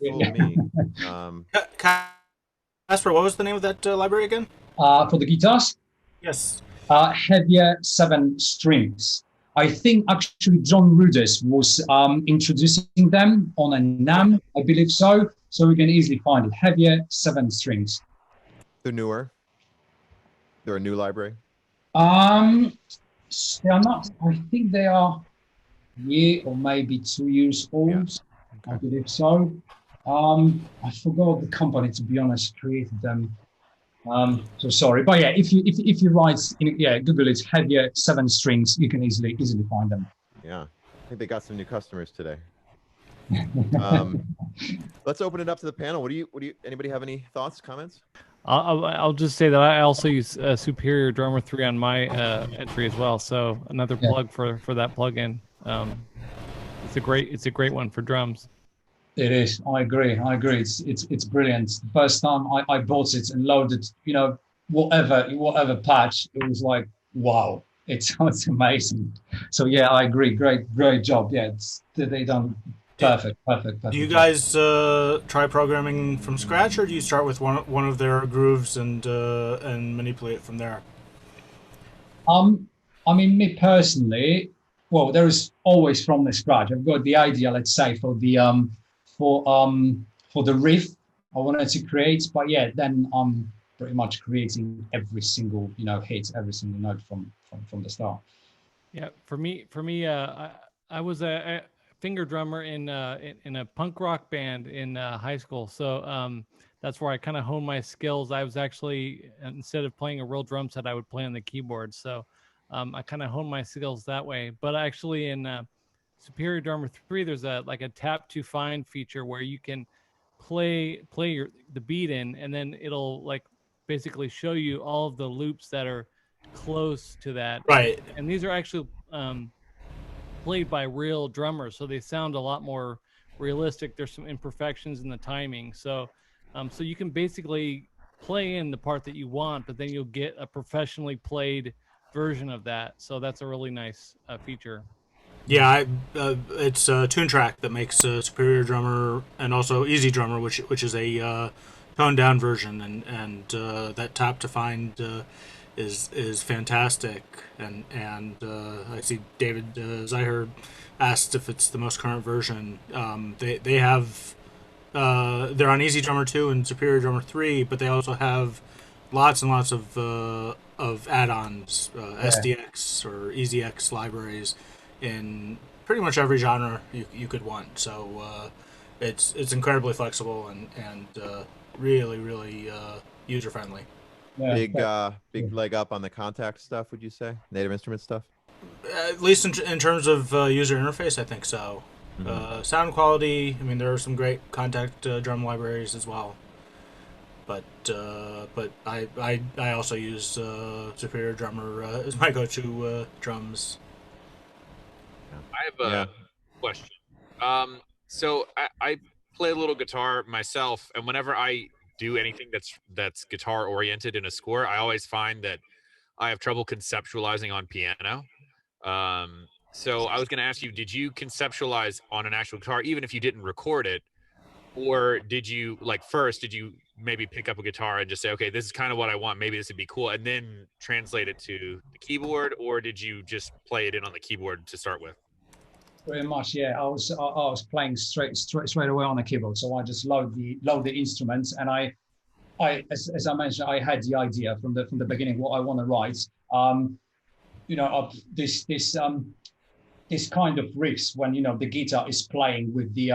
Casper, what was the name of that library again? For the guitars? Yes. Heavier 7 Strings. I think actually John Rudess was introducing them on a NAMM, I believe so. So we can easily find it. Heavier 7 Strings. They're newer. They're a new library. They are not. I think they are year or maybe 2 years old. Yeah. Okay. I believe so. I forgot the company, to be honest, created them. So sorry, but yeah, if you write Google it, Heavier 7 Strings, you can easily find them. Yeah, I think they got some new customers today. Let's open it up to the panel. What do you anybody have any thoughts, comments? I'll just say that I also use Superior Drummer 3 on my entry as well. So another plug for that plugin. It's a great one for drums. It is. I agree. It's brilliant. The first time I bought it and loaded, whatever patch, it was like, wow, it's amazing. So yeah, I agree. Great job. Yeah, they done perfect. Do you guys try programming from scratch, or do you start with one of their grooves and manipulate it from there? I mean, me personally, well, there is always from the scratch. I've got the idea, let's say, for the riff I wanted to create, but yeah, then pretty much creating every single, hit, every single note from the start. Yeah, for me, I was a finger drummer in a punk rock band in high school. So that's where I kind of honed my skills. I was actually, instead of playing a real drum set, I would play on the keyboard. So I kind of honed my skills that way. But actually in Superior Drummer 3, there's a tap to find feature where you can play the beat in, and then it'll basically show you all of the loops that are close to that. Right. And these are actually played by real drummers, so they sound a lot more realistic. There's some imperfections in the timing, so so you can basically play in the part that you want, but then you'll get a professionally played version of that. So that's a really nice feature. Yeah, it's a Tune Track that makes Superior Drummer and also Easy Drummer, which is a toned down version, and that tap to find is fantastic. And I see David Zyher asked if it's the most current version. They have they're on Easy Drummer 2 and Superior Drummer 3, but they also have lots and lots of add-ons, SDX or EasyX libraries in pretty much every genre you could want. So it's incredibly flexible and really user friendly. Yeah, Big leg up on the Kontakt stuff, would you say? Native Instruments stuff? At least in terms of user interface, I think so. Mm-hmm. Sound quality, I mean, there are some great Kontakt drum libraries as well. But I also use Superior Drummer as my go-to drums. I have a question. So I play a little guitar myself, and whenever I do anything that's guitar oriented in a score, I always find that I have trouble conceptualizing on piano. So I was going to ask you, did you conceptualize on an actual guitar, even if you didn't record it, or did you did you maybe pick up a guitar and just say, okay, this is kind of what I want, maybe this would be cool, and then translate it to the keyboard, or did you just play it in on the keyboard to start with? Pretty much, yeah. I was playing straight away on the keyboard, so I just load the instruments, and I as I mentioned, I had the idea from the beginning what I want to write. This kind of riffs when the guitar is playing with the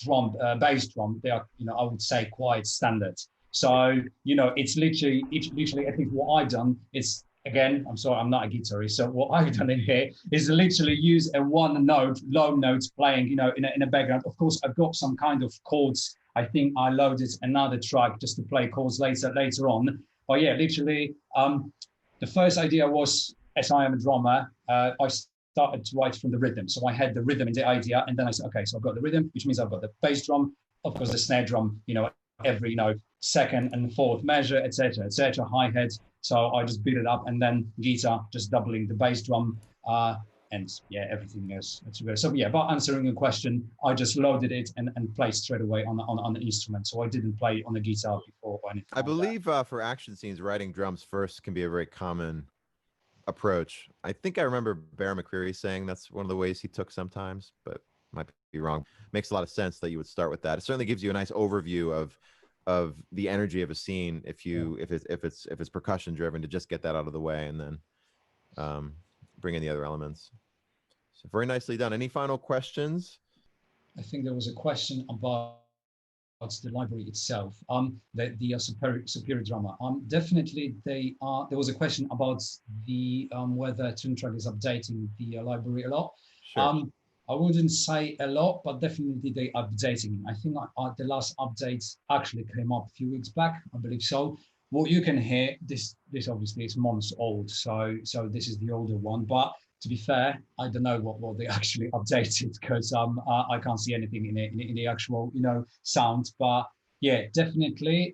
drum, bass drum, they are I would say quite standard. So it's literally I think what I've done is, again, I'm sorry, I'm not a guitarist. So what I've done in here is literally use a one note, low notes playing, in a background. Of course, I've got some kind of chords. I think I loaded another track just to play chords later on. But yeah, literally, the first idea was, as I am a drummer, I started to write from the rhythm. So I had the rhythm in the idea, and then I said, okay, so I've got the rhythm, which means I've got the bass drum, of course, the snare drum, every second and fourth measure, etc., hi-hat. So I just beat it up, and then guitar, just doubling the bass drum, and yeah, everything else together. So yeah, but answering your question, I just loaded it and played straight away on the instrument. So I didn't play on the guitar before or anything. I believe for action scenes, writing drums first can be a very common approach. I think I remember Bear McCreary saying that's one of the ways he took sometimes, but might be wrong. Makes a lot of sense that you would start with that. It certainly gives you a nice overview of the energy of a scene if it's percussion driven, to just get that out of the way and then bring in the other elements. So very nicely done. Any final questions? I think there was a question about the library itself. The Superior Drummer. Definitely there was a question about the whether Tune Track is updating the library a lot. Sure. I wouldn't say a lot, but definitely they updating. I think the last update actually came up a few weeks back, I believe so. What you can hear, this obviously is months old, so this is the older one. But to be fair, I don't know what they actually updated, because I can't see anything in the actual sound. But yeah, definitely.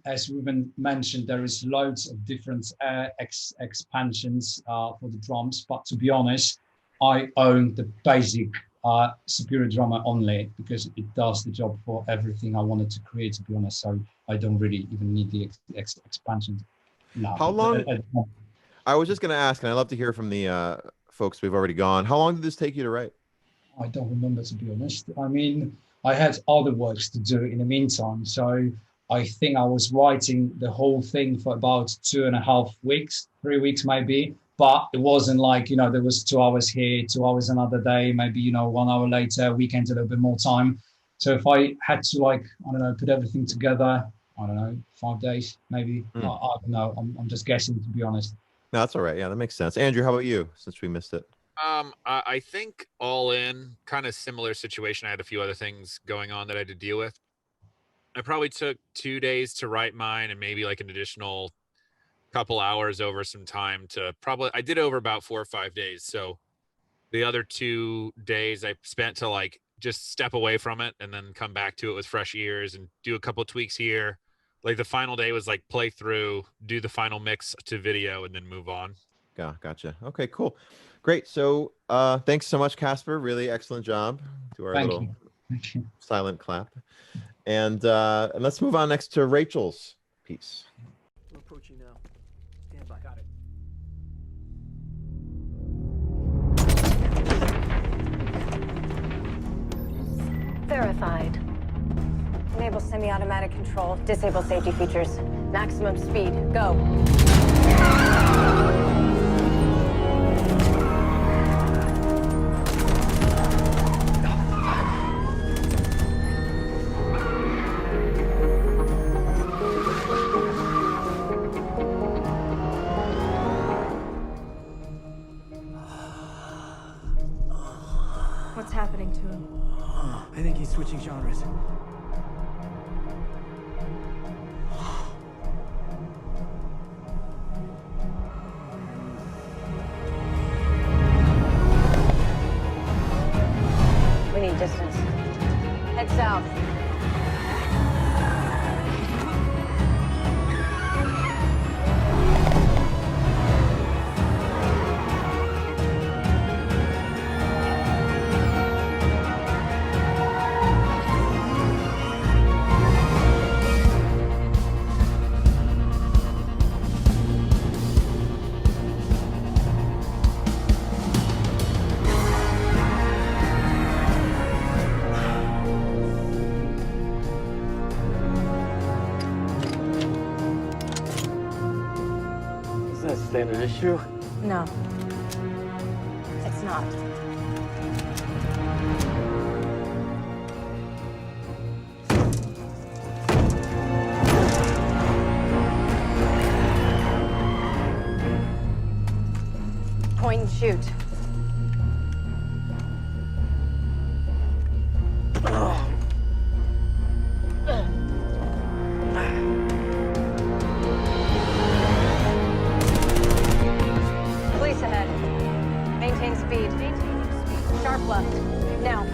As we've mentioned, there is loads of different expansions for the drums. But to be honest, I own the basic Superior Drummer only, because it does the job for everything I wanted to create, to be honest. So I don't really even need the expansion. No. How long? I was just going to ask, and I'd love to hear from the folks we've already gone. How long did this take you to write? I don't remember, to be honest. I mean, I had other works to do in the meantime. So I think I was writing the whole thing for about 2.5 weeks, 3 weeks maybe. But it wasn't like, there was 2 hours here, 2 hours another day, maybe, 1 hour later, weekend, a little bit more time. So if I had to I don't know, put everything together, I don't know, 5 days, maybe. I don't know. I'm just guessing, to be honest. No, that's all right. Yeah, that makes sense. Andrew, how about you, since we missed it? I think all in, kind of similar situation. I had a few other things going on that I had to deal with. I probably took 2 days to write mine and maybe like an additional couple hours over some time to I did over about 4 or 5 days. So the other 2 days I spent to like just step away from it and then come back to it with fresh ears and do a couple tweaks here. Like the final day was like play through, do the final mix to video, and then move on. Gotcha. Okay, cool. Great. So thanks so much, Casper. Really excellent job. Do our Thank little you. silent clap. And let's move on next to Rachel's piece. We're approaching now. Stand by. Got it. Verified. Enable semi-automatic control. Disable safety features. Maximum speed. Go. What's happening to him? I think he's switching genres. We need distance. Head south. Is that standard issue? No. It's not. Point and shoot. Police ahead. Maintain speed. Sharp left. Now.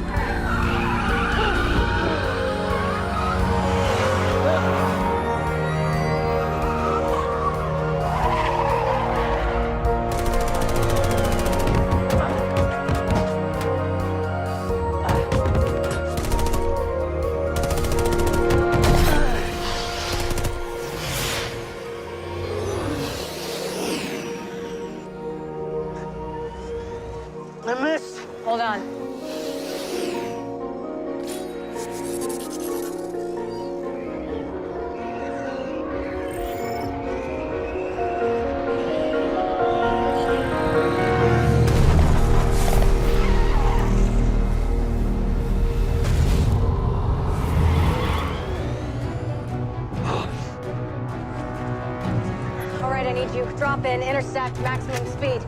I missed! Hold on. All right, I need you. Drop in, intersect, maximum speed.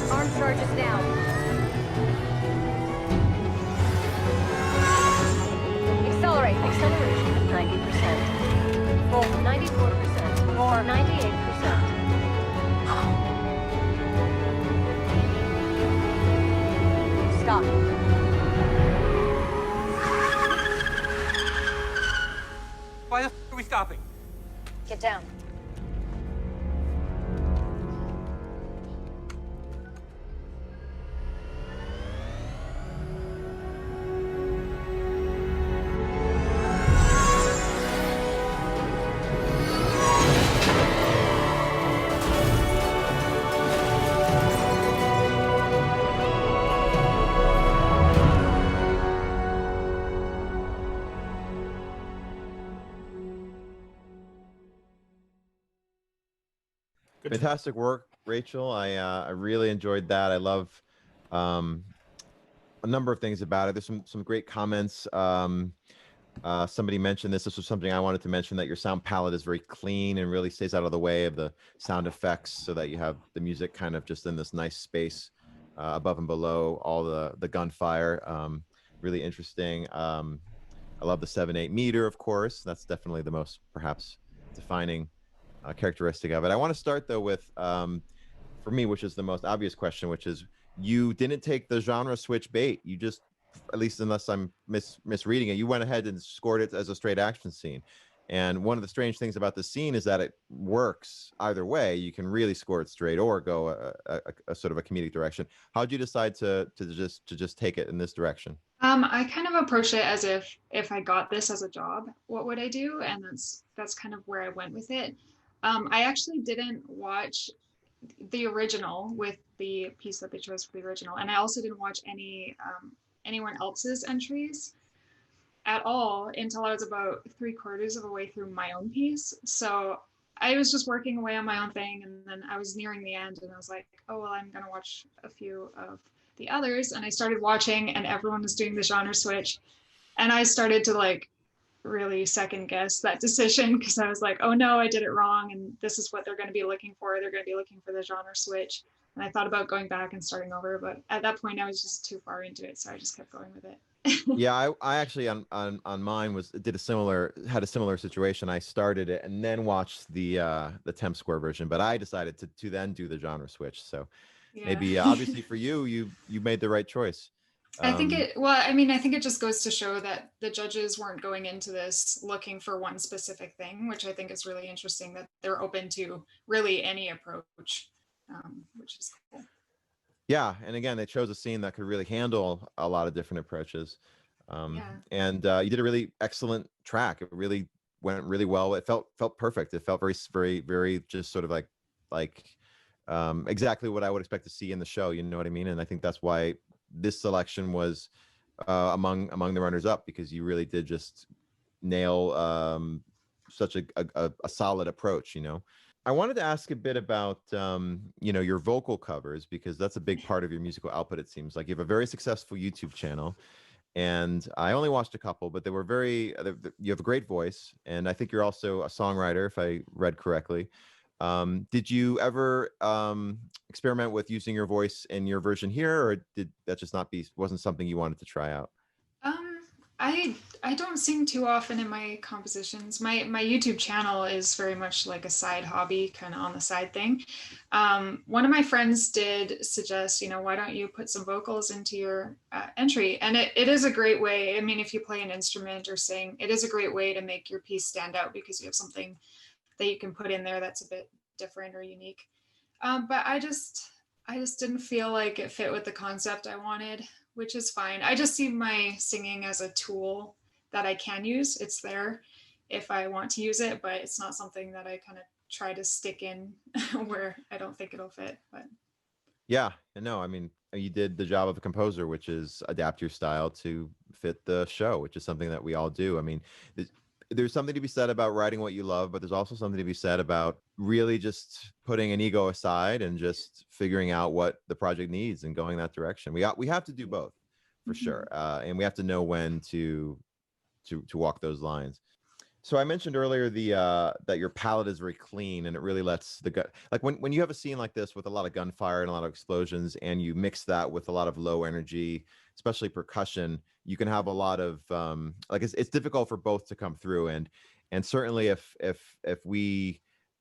Arm charges now. Accelerate. Acceleration 90%. More 94%. More 98%. Stop. Why the f are we stopping? Get down. Fantastic work, Rachel. I really enjoyed that. I love a number of things about it. There's some great comments. Somebody mentioned this. This was something I wanted to mention, that your sound palette is very clean and really stays out of the way of the sound effects, so that you have the music kind of just in this nice space above and below all the gunfire. Really interesting. I love the 7/8 meter, of course. That's definitely the most perhaps defining characteristic of it. I want to start though with, for me, which is the most obvious question, which is, you didn't take the genre switch bait. You just, at least unless I'm misreading it, you went ahead and scored it as a straight action scene. And one of the strange things about the scene is that it works either way. You can really score it straight or go a sort of a comedic direction. How did you decide to just take it in this direction? I kind of approached it as if I got this as a job, what would I do? And that's kind of where I went with it. I actually didn't watch the original with the piece that they chose for the original, and I also didn't watch anyone else's entries at all until I was about 3/4 of a way through my own piece. So I was just working away on my own thing, and then I was nearing the end, and I was like, oh well, I'm gonna watch a few of the others. And I started watching, and everyone was doing the genre switch, and I started to like really second guess that decision, because I was like, oh no, I did it wrong, and this is what they're going to be looking for. They're going to be looking for the genre switch. And I thought about going back and starting over, but at that point I was just too far into it, so I just kept going with it. Yeah, I actually on mine had a similar situation. I started it and then watched the temp square version, but I decided to then do the genre switch. So Yeah. maybe obviously for you made the right choice. I think I think it just goes to show that the judges weren't going into this looking for one specific thing, which I think is really interesting, that they're open to really any approach, which is cool. Yeah, and again, they chose a scene that could really handle a lot of different approaches. And you did a really excellent track. It really went really well. It felt perfect. It felt very, very, very just sort of like exactly what I would expect to see in the show. You know what I mean? And I think that's why this selection was among the runners up, because you really did just nail such a solid approach. You know, I wanted to ask a bit about your vocal covers, because that's a big part of your musical output. It seems like you have a very successful YouTube channel, and I only watched a couple, but they were you have a great voice, and I think you're also a songwriter, if I read correctly. Did you ever experiment with using your voice in your version here, or did that just wasn't something you wanted to try out? I don't sing too often in my compositions. My YouTube channel is very much like a side hobby, kind of on the side thing. One of my friends did suggest, why don't you put some vocals into your entry? And it is a great way. I mean, if you play an instrument or sing, it is a great way to make your piece stand out, because you have something that you can put in there that's a bit different or unique. But I just didn't feel like it fit with the concept I wanted, which is fine. I just see my singing as a tool that I can use. It's there if I want to use it, but it's not something that I kind of try to stick in where I don't think it'll fit. But yeah, no, I mean, you did the job of a composer, which is adapt your style to fit the show, which is something that we all do. I mean, there's something to be said about writing what you love, but there's also something to be said about really just putting an ego aside and just figuring out what the project needs and going that direction. We have to do both, for sure, and we have to know when to walk those lines. So I mentioned earlier that your palette is very clean, and it really lets like when you have a scene like this with a lot of gunfire and a lot of explosions, and you mix that with a lot of low energy, especially percussion, you can have a lot of it's difficult for both to come through. And certainly if we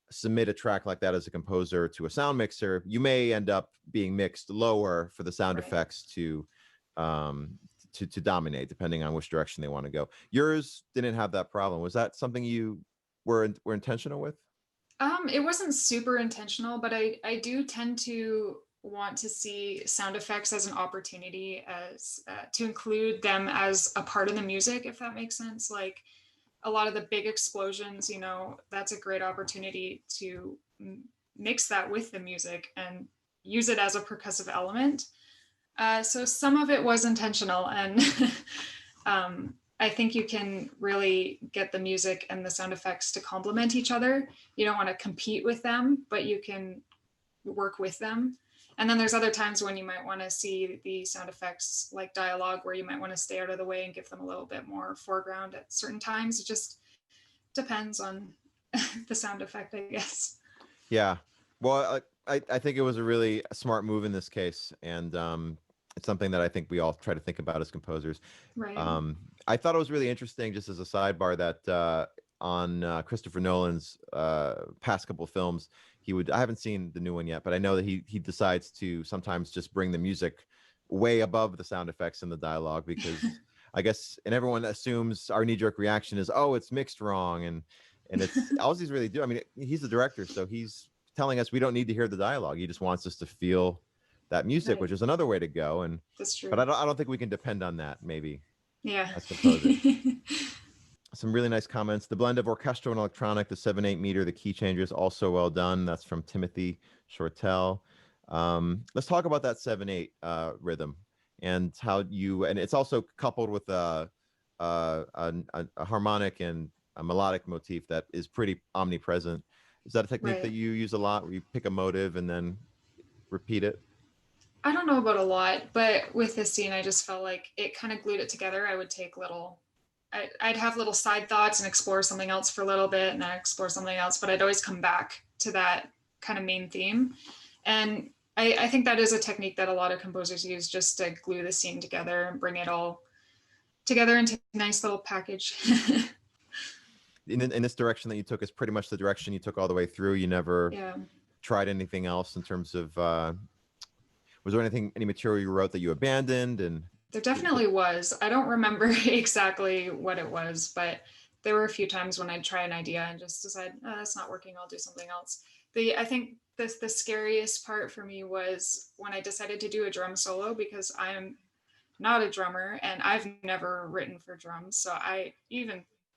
submit a track like that as a composer to a sound mixer, you may end up being mixed lower for the sound effects to dominate, depending on which direction they want to go. Yours didn't have that problem. Was that something you were intentional with? It wasn't super intentional, but I do tend to want to see sound effects as an opportunity, as to include them as a part of the music, if that makes sense. Like a lot of the big explosions, that's a great opportunity to mix that with the music and use it as a percussive element. So some of it was intentional, and I think you can really get the music and the sound effects to complement each other. You don't want to compete with them, but you can work with them. And then there's other times when you might want to see the sound effects like dialogue, where you might want to stay out of the way and give them a little bit more foreground at certain times. It just depends on the sound effect, I guess. Yeah. Well, I think it was a really smart move in this case. And it's something that I think we all try to think about as composers. Right. I thought it was really interesting, just as a sidebar, that on Christopher Nolan's past couple films, I haven't seen the new one yet, but I know that he decides to sometimes just bring the music way above the sound effects and the dialogue, because I guess, and everyone assumes our knee-jerk reaction is, oh, it's mixed wrong. And it's all he's really doing. I mean, he's the director, so he's telling us we don't need to hear the dialogue. He just wants us to feel that music, Right. which is another way to go. And That's true. but I don't think we can depend on that, maybe. Yeah. As composers. Some really nice comments. The blend of orchestral and electronic, the 7/8 meter, the key changes, also well done. That's from Timothy Shortell. Let's talk about that 7/8 rhythm and how and it's also coupled with a harmonic and a melodic motif that is pretty omnipresent. Is that a technique Right. that you use a lot, where you pick a motive and then repeat it? I don't know about a lot, but with this scene, I just felt like it kind of glued it together. I would take I'd have little side thoughts and explore something else for a little bit, and then explore something else, but I'd always come back to that kind of main theme. And I think that is a technique that a lot of composers use, just to glue the scene together and bring it all together into a nice little package. In this direction that you took is pretty much the direction you took all the way through. You never Yeah. tried anything else in terms of was there any material you wrote that you abandoned? And There definitely was. I don't remember exactly what it was, but there were a few times when I'd try an idea and just decide, oh, that's not working, I'll do something else. I think the scariest part for me was when I decided to do a drum solo, because I'm not a drummer and I've never written for drums. So I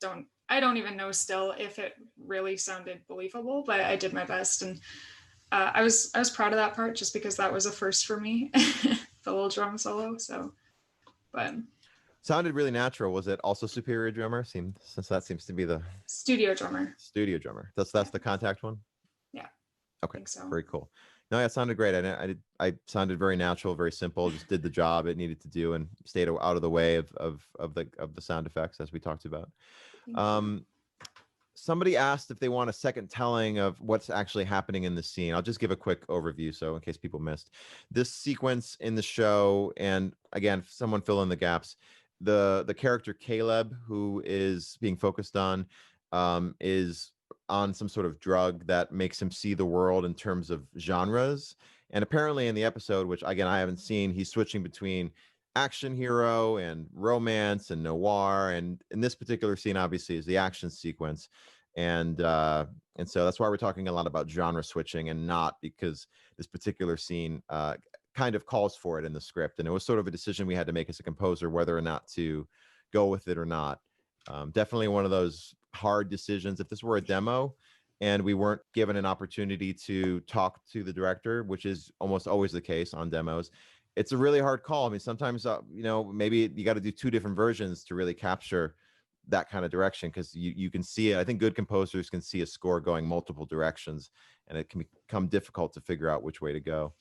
don't even know still if it really sounded believable, but I did my best. And I was proud of that part, just because that was a first for me, the little drum solo. So, but sounded really natural. Was it also Superior Drummer? Since that seems to be the studio drummer. Studio Drummer. That's the Contact one? Yeah. Okay. I think so. Very cool. No, yeah, it sounded great. I sounded very natural, very simple. Just did the job it needed to do and stayed out of the way of the sound effects, as we talked about. Somebody asked if they want a second telling of what's actually happening in the scene. I'll just give a quick overview, so in case people missed this sequence in the show. And again, someone fill in the gaps. The character Caleb, who is being focused on, is on some sort of drug that makes him see the world in terms of genres. And apparently in the episode, which again I haven't seen, he's switching between action hero and romance and noir. And in this particular scene, obviously, is the action sequence. And so that's why we're talking a lot about genre switching, and not because this particular scene kind of calls for it in the script. And it was sort of a decision we had to make as a composer, whether or not to go with it or not. Definitely one of those hard decisions. If this were a demo and we weren't given an opportunity to talk to the director, which is almost always the case on demos, it's a really hard call. I mean, sometimes, maybe you got to do two different versions to really capture that kind of direction, because you can see it. I think good composers can see a score going multiple directions, and it can become difficult to figure out which way to go.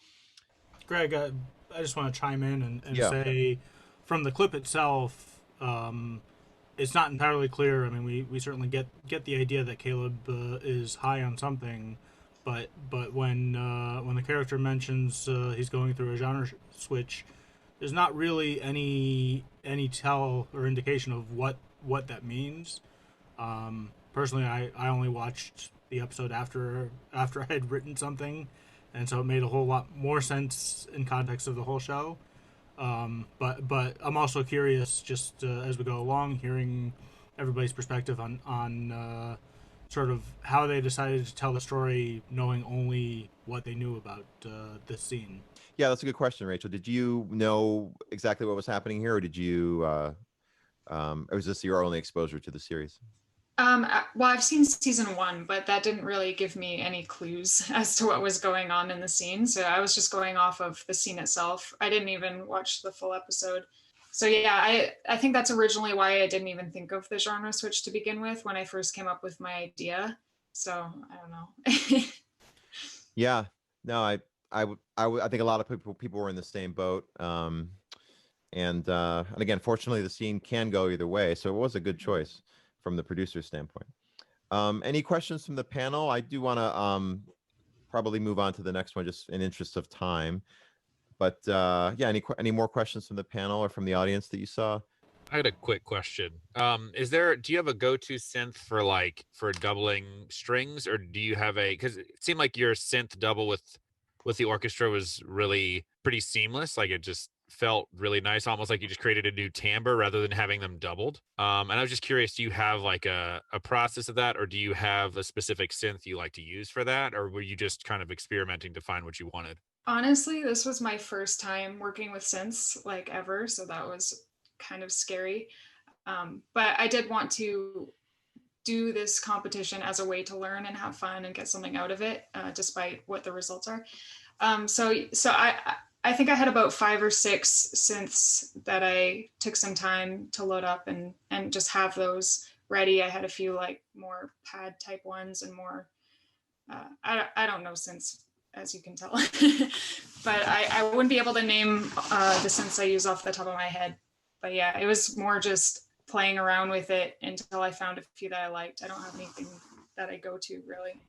Greg, I just want to chime in and Yeah. say, from the clip itself, it's not entirely clear. I mean, we certainly get the idea that Caleb is high on something, but when the character mentions he's going through a genre switch, there's not really any tell or indication of what that means. Personally, I only watched the episode after I had written something, and so it made a whole lot more sense in context of the whole show. But I'm also curious, just as we go along, hearing everybody's perspective on sort of how they decided to tell the story, knowing only what they knew about this scene. Yeah, that's a good question, Rachel. Did you know exactly what was happening here, or did you, or was this your only exposure to the series? Well, I've seen season 1, but that didn't really give me any clues as to what was going on in the scene. So I was just going off of the scene itself. I didn't even watch the full episode. So yeah, I think that's originally why I didn't even think of the genre switch to begin with when I first came up with my idea. So I don't know. Yeah, no, I think a lot of people were in the same boat. And again, fortunately, the scene can go either way, so it was a good choice from the producer's standpoint. Any questions from the panel? I do want to probably move on to the next one, just in interest of time. But yeah, any more questions from the panel or from the audience that you saw? I had a quick question. Do you have a go-to synth for doubling strings, or do you have because it seemed like your synth double with the orchestra was really pretty seamless. Like it just felt really nice, almost like you just created a new timbre rather than having them doubled. And I was just curious, do you have like a process of that, or do you have a specific synth you like to use for that, or were you just kind of experimenting to find what you wanted? Honestly, this was my first time working with synths like ever, so that was kind of scary. But I did want to do this competition as a way to learn and have fun and get something out of it, despite what the results are. So I think I had about 5 or 6 synths that I took some time to load up and just have those ready. I had a few like more pad type ones and more, I don't know synths, as you can tell, but I wouldn't be able to name the synths I use off the top of my head. But yeah, it was more just playing around with it until I found a few that I liked. I don't have anything that I go to really.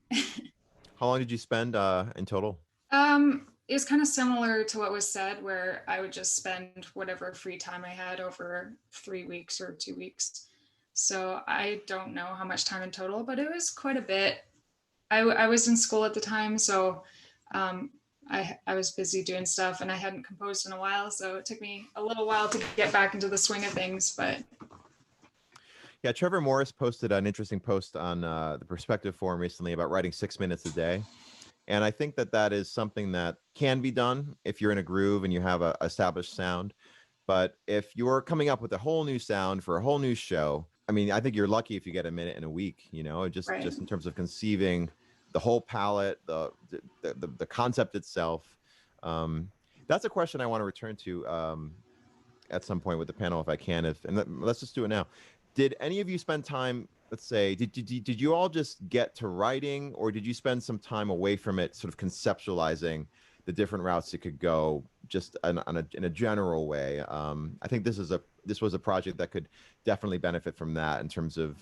How long did you spend in total? It was kind of similar to what was said, where I would just spend whatever free time I had over 3 weeks or 2 weeks. So I don't know how much time in total, but it was quite a bit. I was in school at the time, so I was busy doing stuff and I hadn't composed in a while, so it took me a little while to get back into the swing of things. But yeah, Trevor Morris posted an interesting post on the Perspective Forum recently about writing 6 minutes a day. And I think that is something that can be done if you're in a groove and you have a established sound. But if you're coming up with a whole new sound for a whole new show, I mean, I think you're lucky if you get a minute in a week, just in terms of conceiving the whole palette, the concept itself. That's a question I want to return to at some point with the panel if I can. Let's just do it now. Did any of you spend time? Let's say, did you all just get to writing, or did you spend some time away from it, sort of conceptualizing the different routes it could go, just in a general way? I think this was a project that could definitely benefit from that in terms of,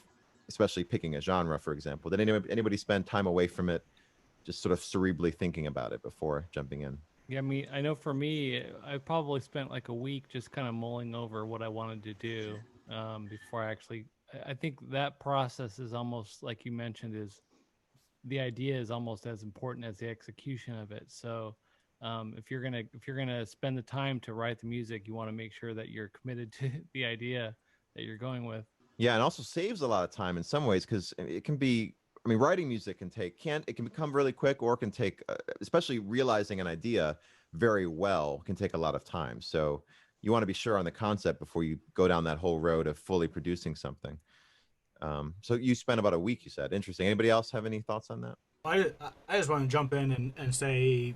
especially picking a genre, for example. Did anybody spend time away from it, just sort of cerebrally thinking about it before jumping in? Yeah, I know for me, I probably spent like a week just kind of mulling over what I wanted to do before I think that process is almost like you mentioned, is the idea is almost as important as the execution of it. So if you're gonna spend the time to write the music, you want to make sure that you're committed to the idea that you're going with. Yeah, and also saves a lot of time in some ways, because it can be. I mean, writing music it can become really quick, or it can take, especially realizing an idea very well, can take a lot of time. So you want to be sure on the concept before you go down that whole road of fully producing something. So you spent about a week, you said. Interesting. Anybody else have any thoughts on that? I just want to jump in and say,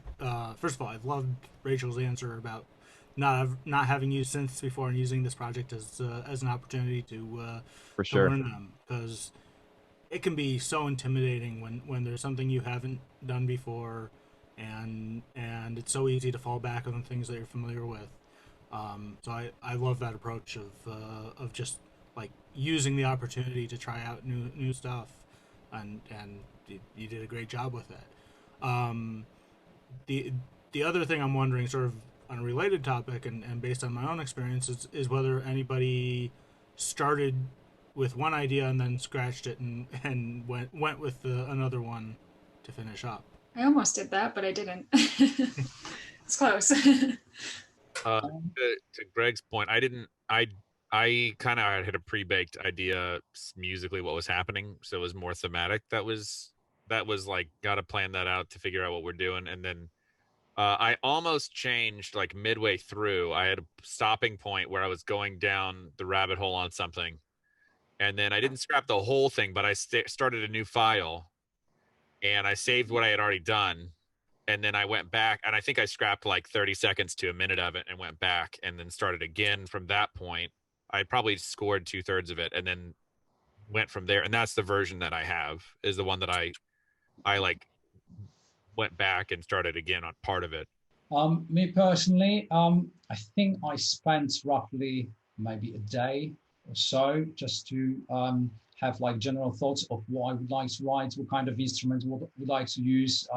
first of all, I've loved Rachel's answer about not having used synths before and using this project as an opportunity to for sure learn them, because it can be so intimidating when there's something you haven't done before, and it's so easy to fall back on the things that you're familiar with. So I love that approach of just like using the opportunity to try out new stuff, and you did a great job with that. The other thing I'm wondering, sort of on a related topic and based on my own experience, is whether anybody started with one idea and then scratched it and went with another one to finish up. I almost did that, but I didn't. It's close. To Greg's point, I kind of had a pre-baked idea musically what was happening, so it was more thematic. That was like, gotta plan that out to figure out what we're doing. And then I almost changed like midway through. I had a stopping point where I was going down the rabbit hole on something, and then I didn't scrap the whole thing, but I started a new file and I saved what I had already done. and then I went back, and I think I scrapped like 30 seconds to a minute of it and went back and then started again from that point. I probably scored 2/3 of it and then went from there. And that's the version that I have, is the one that I like went back and started again on part of it. Me personally, I think I spent roughly maybe a day or so just to have like general thoughts of what I would like to write, what kind of instruments I would like to use,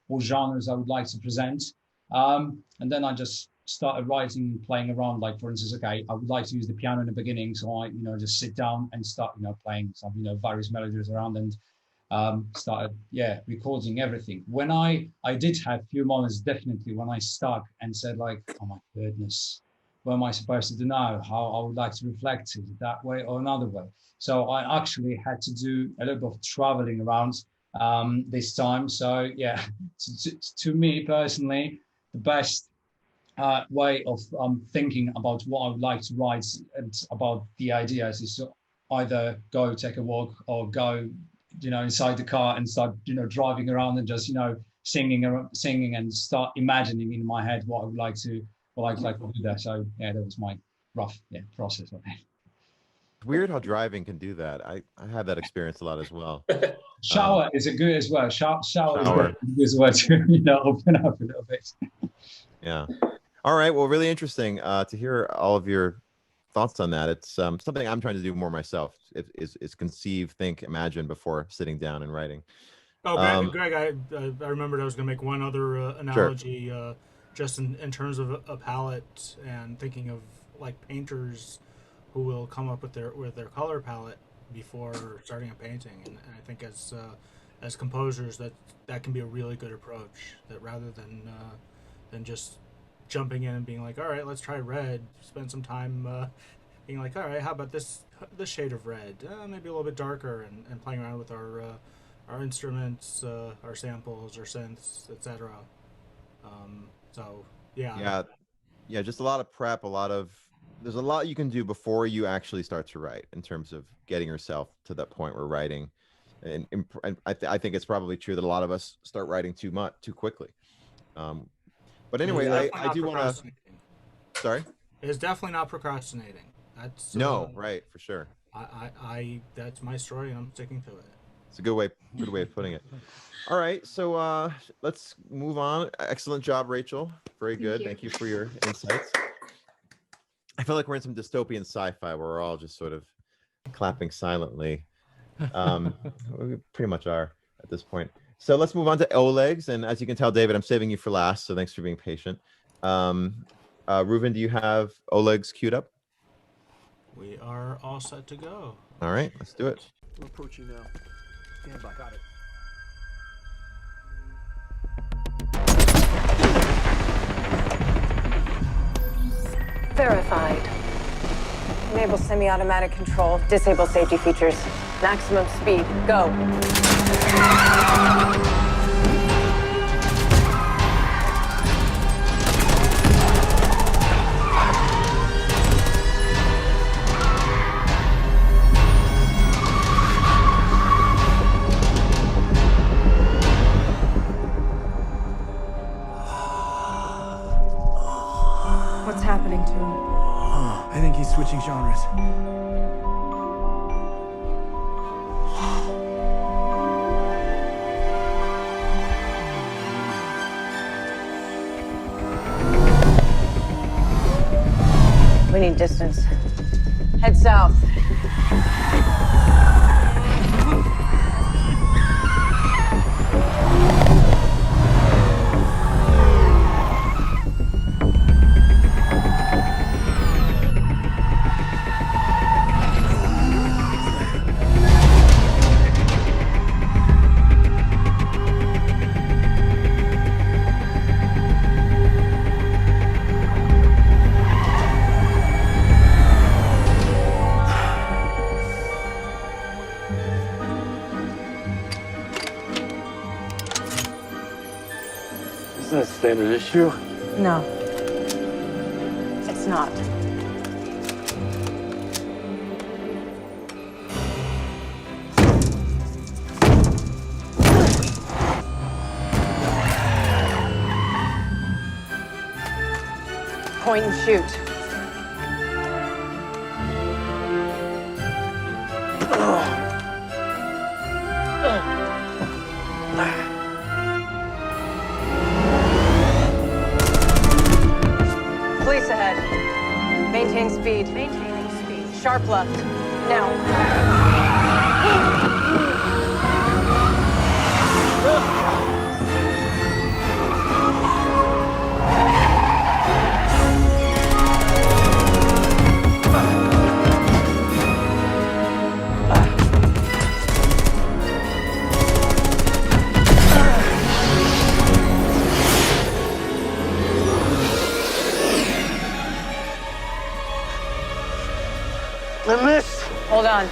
what genres I would like to present. And then I just started writing, playing around. Like, for instance, okay, I would like to use the piano in the beginning. So I, just sit down and start, playing some, various melodies around and started, recording everything. When I did have a few moments, definitely, when I stuck and said like, oh my goodness, what am I supposed to do now? How I would like to reflect it that way or another way. So I actually had to do a little bit of traveling around this time. So yeah, to me personally, the best way of thinking about what I would like to write and about the ideas is to either go take a walk or go, inside the car and start, driving around and just, singing and start imagining in my head what I would like to do there. So yeah, that was my rough process of it. It's weird how driving can do that. I had that experience a lot as well. Shower is a good as well. Shower is a good to open up a little bit. Yeah. All right. Well, really interesting to hear all of your thoughts on that. It's something I'm trying to do more myself. Is conceive, think, imagine before sitting down and writing. Oh, Greg, I remembered I was going to make one other analogy, sure. Just in terms of a palette and thinking of like painters who will come up with their color palette before starting a painting, and I think as composers that can be a really good approach. That rather than just jumping in and being like, all right, let's try red. Spend some time being like, all right, how about this shade of red? Maybe a little bit darker, and playing around with our instruments, our samples, our synths, etc. So yeah. Just a lot of prep, there's a lot you can do before you actually start to write in terms of getting yourself to that point where writing. And I think it's probably true that a lot of us start writing too quickly. But anyway, I do want to. Sorry. It's definitely not procrastinating. That's no, right, for sure. I that's my story, and I'm sticking to it. It's a good way of putting it. All right, so let's move on. Excellent job, Rachel. Very good. Thank you for your insights. I feel like we're in some dystopian sci-fi where we're all just sort of clapping silently. We pretty much are at this point. So let's move on to Oleg's. And as you can tell, David, I'm saving you for last, so thanks for being patient. Reuven, do you have Oleg's queued up? We are all set to go. All right, let's do it. We're approaching now. Stand by. Got it. Verified. Enable semi-automatic control. Disable safety features. Maximum speed. Go. What's happening to him? I think he's switching genres. We need distance. Head south. Is that an issue? No. It's not. Point and shoot. Police ahead. Maintain speed. Maintaining speed. Sharp left. Now. I missed. Hold on.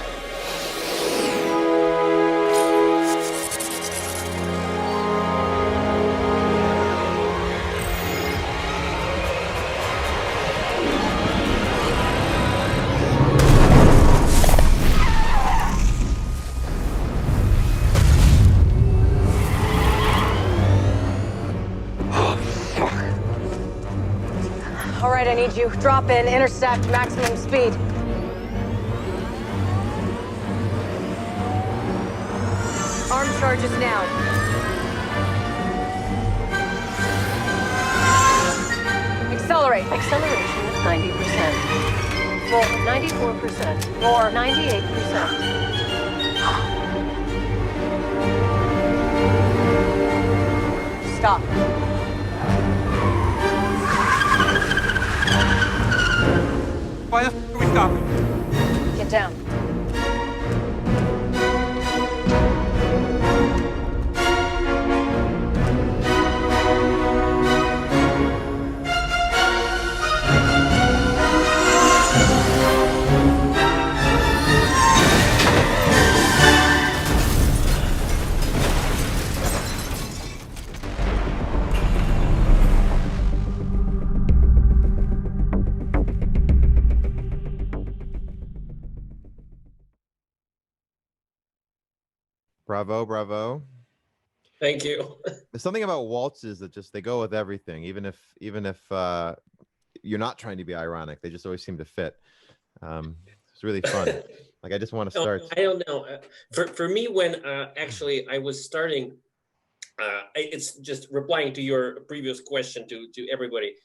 All right, I need you. Drop in, intersect, maximum speed. Arm charges now. Accelerate. Acceleration of 90%. More. 94%. More. 98%. Stop. Why the f are we stopping? Get down. Bravo, bravo. Thank you. There's something about waltzes that just they go with everything, even if you're not trying to be ironic. They just always seem to fit. It's really fun. Like I just want to No, start. I don't know. For me, when actually I was starting, it's just replying to your previous question to everybody.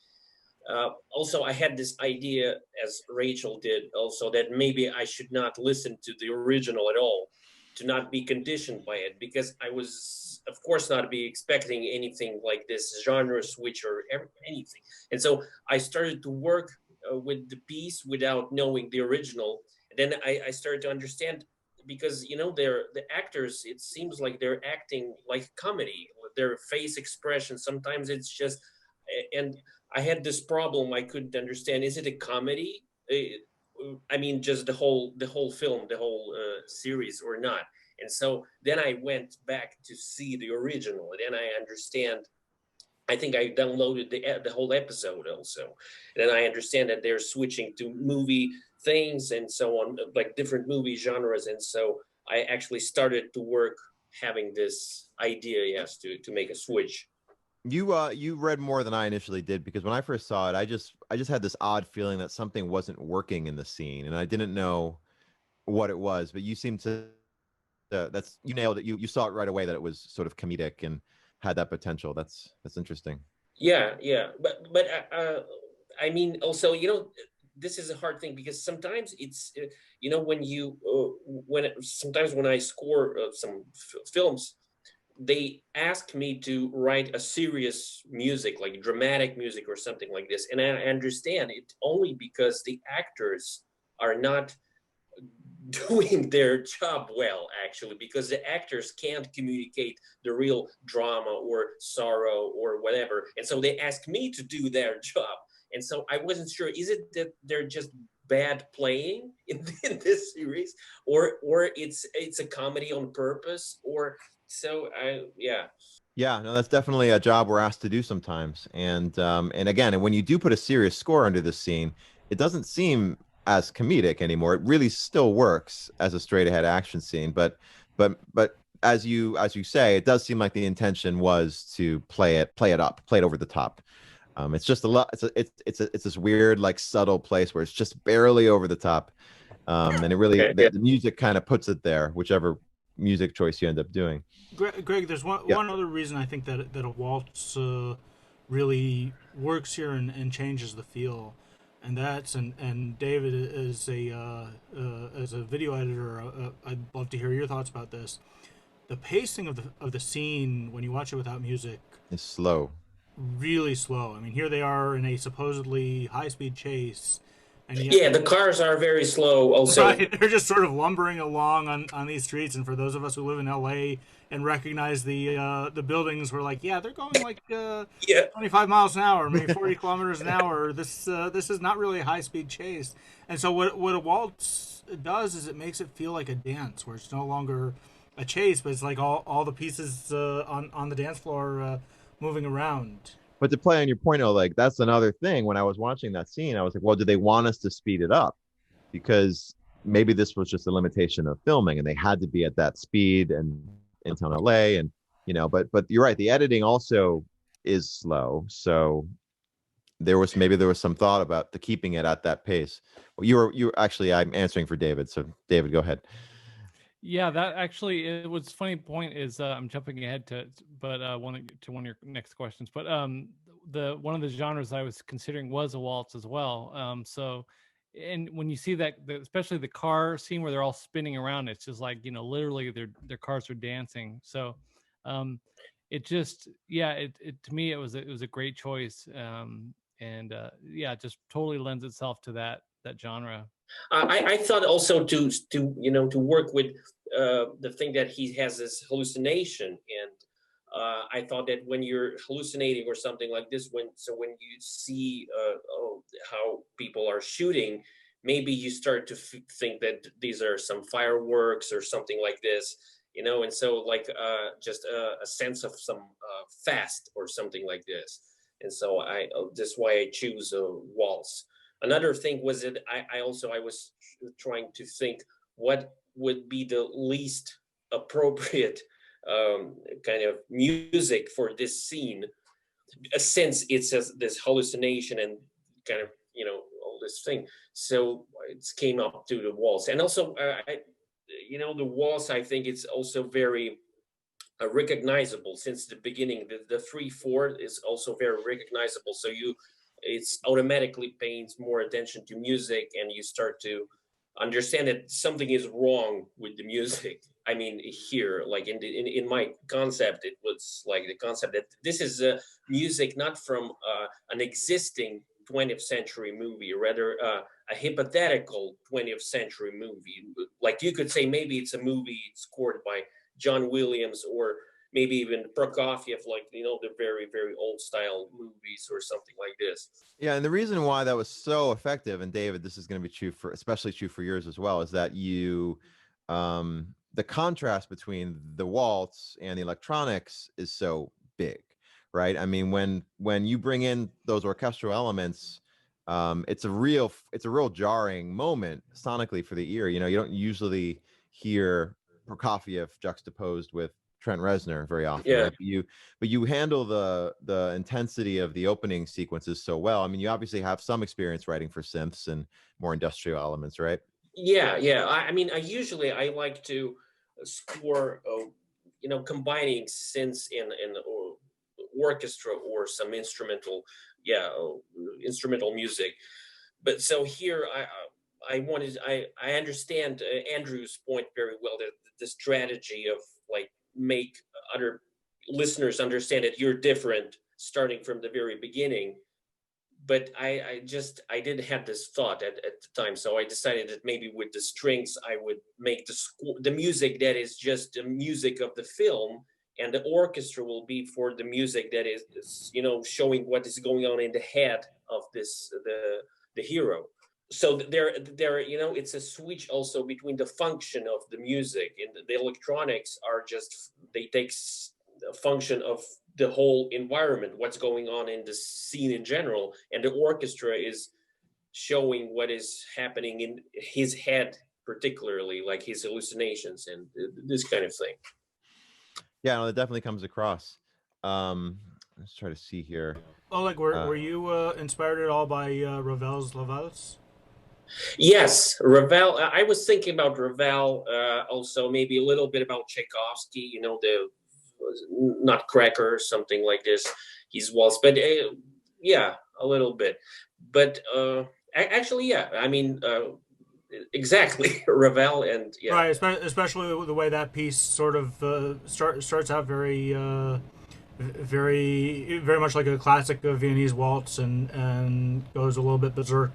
Also, I had this idea, as Rachel did, also that maybe I should not listen to the original at all, to not be conditioned by it, because I was, of course, not be expecting anything like this genre switch or anything. And so I started to work with the piece without knowing the original. Then I started to understand, because the actors, it seems like they're acting like comedy with their face expression. Sometimes it's just, and I had this problem. I couldn't understand, is it a comedy? I mean, just the whole film, the whole series, or not. And so then I went back to see the original, and then I understand. I think I downloaded the whole episode also. And then I understand that they're switching to movie things and so on, like different movie genres. And so I actually started to work having this idea, yes, to make a switch. You read more than I initially did, because when I first saw it, I just had this odd feeling that something wasn't working in the scene, and I didn't know what it was. But you seem to you nailed it. You saw it right away that it was sort of comedic and had that potential. That's interesting. Yeah, but I mean, also, this is a hard thing, because sometimes it's sometimes when I score some films, they ask me to write a serious music, like dramatic music or something like this. And I understand it only because the actors are not doing their job well, actually, because the actors can't communicate the real drama or sorrow or whatever. And so they ask me to do their job. And so I wasn't sure, is it that they're just bad playing in this series, or it's a comedy on purpose, or so yeah, no, that's definitely a job we're asked to do sometimes. And again, when you do put a serious score under this scene, it doesn't seem as comedic anymore. It really still works as a straight ahead action scene, but as you say, it does seem like the intention was to play it up, play it over the top. It's just a lot. It's this weird, like, subtle place where it's just barely over the top, and it really the music kind of puts it there, whichever music choice you end up doing. Greg, there's one other reason I think that a waltz really works here and changes the feel, and David is as a video editor, I'd love to hear your thoughts about this. The pacing of the scene when you watch it without music is slow, really slow. I mean, here they are in a supposedly high-speed chase, and yet the cars are very slow. Also, right, they're just sort of lumbering along on these streets. And for those of us who live in LA and recognize the buildings, we're like, yeah, they're going like 25 miles an hour, maybe 40 kilometers an hour. This is not really a high-speed chase. And so what a waltz does is it makes it feel like a dance, where it's no longer a chase, but it's like all the pieces on the dance floor moving around. But to play on your point, like, that's another thing. When I was watching that scene, I was like, well, do they want us to speed it up? Because maybe this was just a limitation of filming and they had to be at that speed and in town LA, and but you're right, the editing also is slow. So there was some thought about the keeping it at that pace. Well, you were actually, I'm answering for David. So David, go ahead. Yeah, that actually, it was funny point is I'm jumping ahead to one of your next questions. But the one of the genres I was considering was a waltz as well. So, and when you see that, especially the car scene where they're all spinning around, it's just like, literally their cars are dancing. So, it just, it to me it was a great choice. It just totally lends itself to that genre. I thought also to work with the thing that he has this hallucination, and I thought that when you're hallucinating or something like this, when you see how people are shooting, maybe you start to think that these are some fireworks or something like this, and so like just a sense of some fast or something like this, and so that's why I choose a waltz. Another thing was that I was trying to think what would be the least appropriate kind of music for this scene, since it's this hallucination and kind of all this thing. So it came up to the waltz, and also the waltz, I think it's also very recognizable since the beginning. The 3/4 is also very recognizable. So it's automatically pays more attention to music, and you start to understand that something is wrong with the music. I mean, here, like in my concept, it was like the concept that this is music not from an existing 20th century movie, rather a hypothetical 20th century movie. Like you could say maybe it's a movie scored by John Williams, or maybe even Prokofiev, like, the very, very old style movies or something like this. Yeah, and the reason why that was so effective, and David, this is going to be especially true for yours as well, is that the contrast between the waltz and the electronics is so big, right? I mean, when you bring in those orchestral elements, it's a real jarring moment sonically for the ear. You don't usually hear Prokofiev juxtaposed with Trent Reznor very often. Yeah. Right? But you handle the intensity of the opening sequences so well. I mean, you obviously have some experience writing for synths and more industrial elements, right? Yeah. I mean, I like to score, combining synths and or orchestra or some instrumental music. But so here I understand Andrew's point very well, that the strategy of like make other listeners understand that you're different starting from the very beginning. But I didn't have this thought at the time, so I decided that maybe with the strings I would make the music that is just the music of the film, and the orchestra will be for the music that is showing what is going on in the head of the hero. So there it's a switch also between the function of the music, and the electronics are just, they take a function of the whole environment, what's going on in the scene in general, and the orchestra is showing what is happening in his head, particularly like his hallucinations and this kind of thing. Yeah, no, it definitely comes across. let's try to see here. Oh, like were you inspired at all by Ravel's La Valse? Yes, Ravel. I was thinking about Ravel, also maybe a little bit about Tchaikovsky. You know, the Nutcracker, something like this. He's waltz, but yeah, a little bit. But actually, yeah. I mean, exactly, Ravel and yeah. Right, especially the way that piece sort of starts out very very much like a classic Viennese waltz and goes a little bit berserk.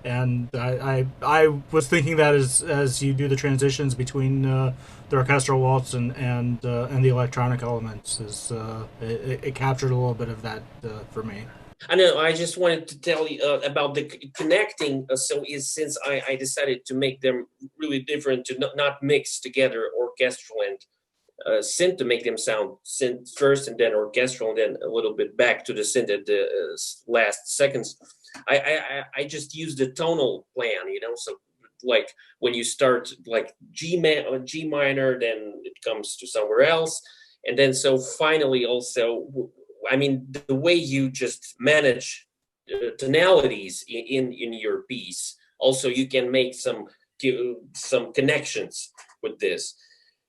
And I was thinking that as you do the transitions between the orchestral waltz and the electronic elements, it captured a little bit of that for me. I know. I just wanted to tell you about the connecting. Since I decided to make them really different, to not mix together orchestral and synth, to make them sound synth first and then orchestral and then a little bit back to the synth at the last seconds. I just used the tonal plan, you know. So like when you start like G minor, then it comes to somewhere else, and then so finally also. I mean, the way you just manage tonalities in your piece, also you can make some connections with this.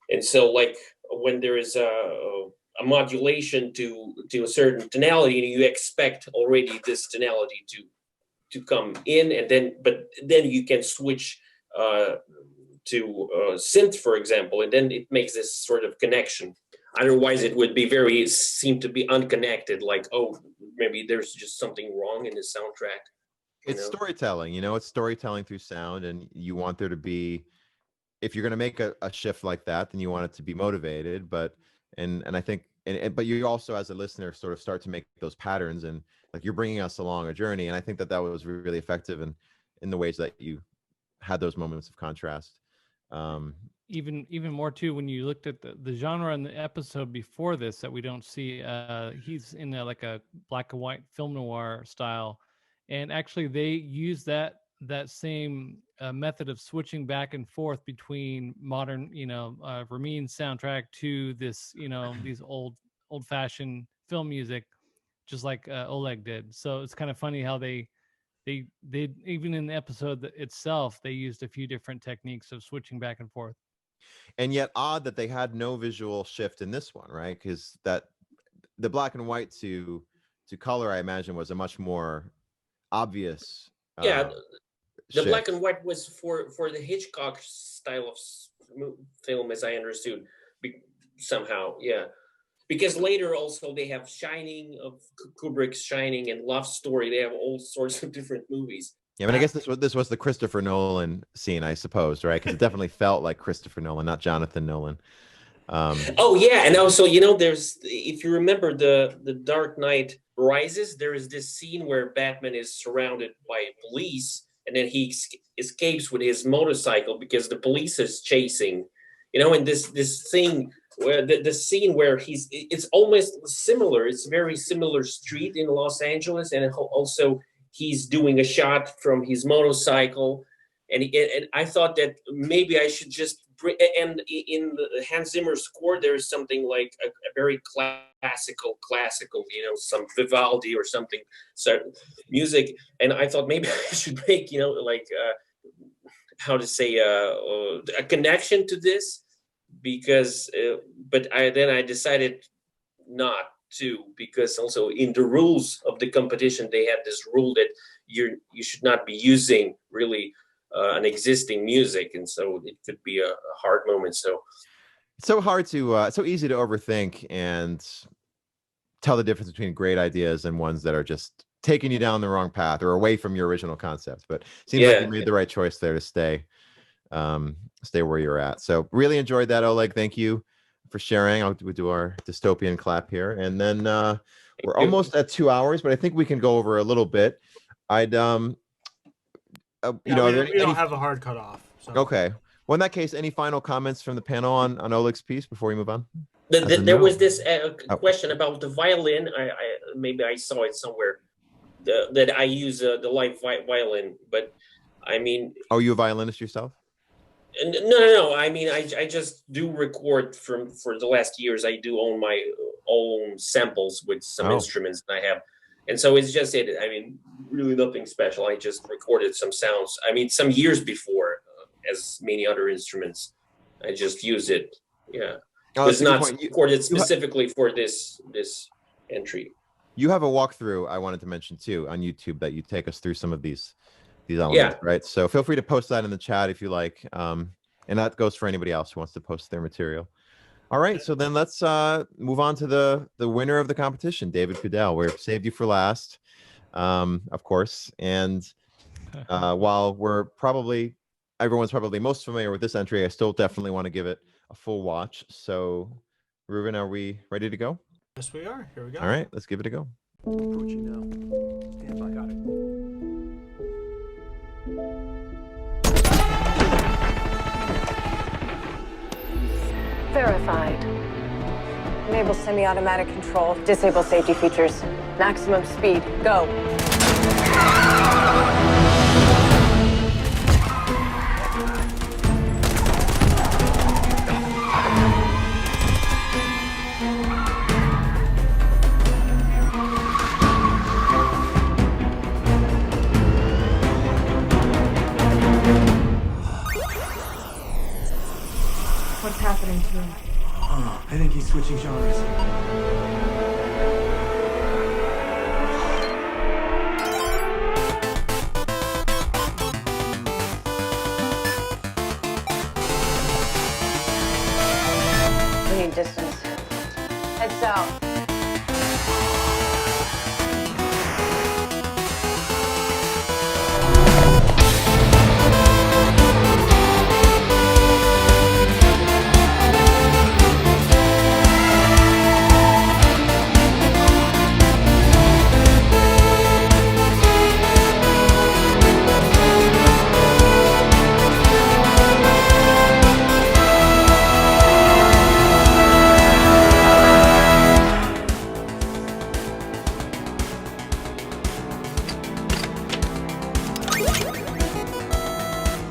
And so, like when there is a modulation to a certain tonality, and you expect already this tonality to come in, and then you can switch to synth, for example, and then it makes this sort of connection. Otherwise, it would be seem to be unconnected. Like, oh, maybe there's just something wrong in the soundtrack. It's storytelling, you know. It's storytelling through sound, and you want there to be. If you're going to make a shift like that, then you want it to be motivated. But I think, but you also, as a listener, sort of start to make those patterns, and like you're bringing us along a journey. And I think that was really effective in the ways that you had those moments of contrast. Even more too when you looked at the genre in the episode before this that we don't see, he's in like a black and white film noir style, and actually they use that same method of switching back and forth between modern, Ramin soundtrack to this, these old-fashioned film music, just like Oleg did. So it's kind of funny how they even in the episode itself, they used a few different techniques of switching back and forth. And yet odd that they had no visual shift in this one, right? Because that the black and white to color, I imagine, was a much more obvious. The shift. Black and white was for the Hitchcock style of film, as I understood, somehow, yeah. Because later also they have Shining, of Kubrick's Shining, and Love Story. They have all sorts of different movies. Yeah, I mean, I guess this was the Christopher Nolan scene, I suppose, right? Because it definitely felt like Christopher Nolan, not Jonathan Nolan. Oh yeah, and also, there's, if you remember the Dark Knight Rises, there is this scene where Batman is surrounded by police, and then he escapes with his motorcycle because the police is chasing, and this thing where the scene where it's almost similar. It's a very similar street in Los Angeles, and also he's doing a shot from his motorcycle, and I thought that maybe I should just bring. And in the Hans Zimmer score, there's something like a very classical, some Vivaldi or something, so music. And I thought maybe I should make, how to say, a connection to this, because, but then I decided not to, because also in the rules of the competition they had this rule that you should not be using really an existing music, and so it could be a hard moment. So hard to so easy to overthink and tell the difference between great ideas and ones that are just taking you down the wrong path or away from your original concept. But it seems like you made the right choice there to stay where you're at. So really enjoyed that, Oleg. Thank you for sharing. We'll do our dystopian clap here, and then we're almost at 2 hours, but I think we can go over a little bit. I'd we don't have a hard cutoff. So. Okay. Well, in that case, any final comments from the panel on Oleg's piece before we move on? There was this question about the violin. Maybe I saw it somewhere that I use the live violin, but I mean. Oh, you a violinist yourself? No. I mean, I just do record for the last years. I do own my own samples with some instruments that I have. And so it's just it. I mean, really nothing special. I just recorded some sounds. I mean, some years before, as many other instruments. I just use it. Yeah. It's not recorded specifically for this entry. You have a walkthrough I wanted to mention too on YouTube that you take us through some of these elements, right? So feel free to post that in the chat if you like. And that goes for anybody else who wants to post their material. All right, so then let's move on to the winner of the competition, David Kudell. We saved you for last, of course. And while everyone's probably most familiar with this entry, I still definitely want to give it a full watch. So, Ruben, are we ready to go? Yes, we are. Here we go. All right, let's give it a go. Approaching now. Stand by. Got it. Verified. Enable semi-automatic control. Disable safety features. Maximum speed. Go. What's happening to him? I think he's switching genres. We need distance. Head south.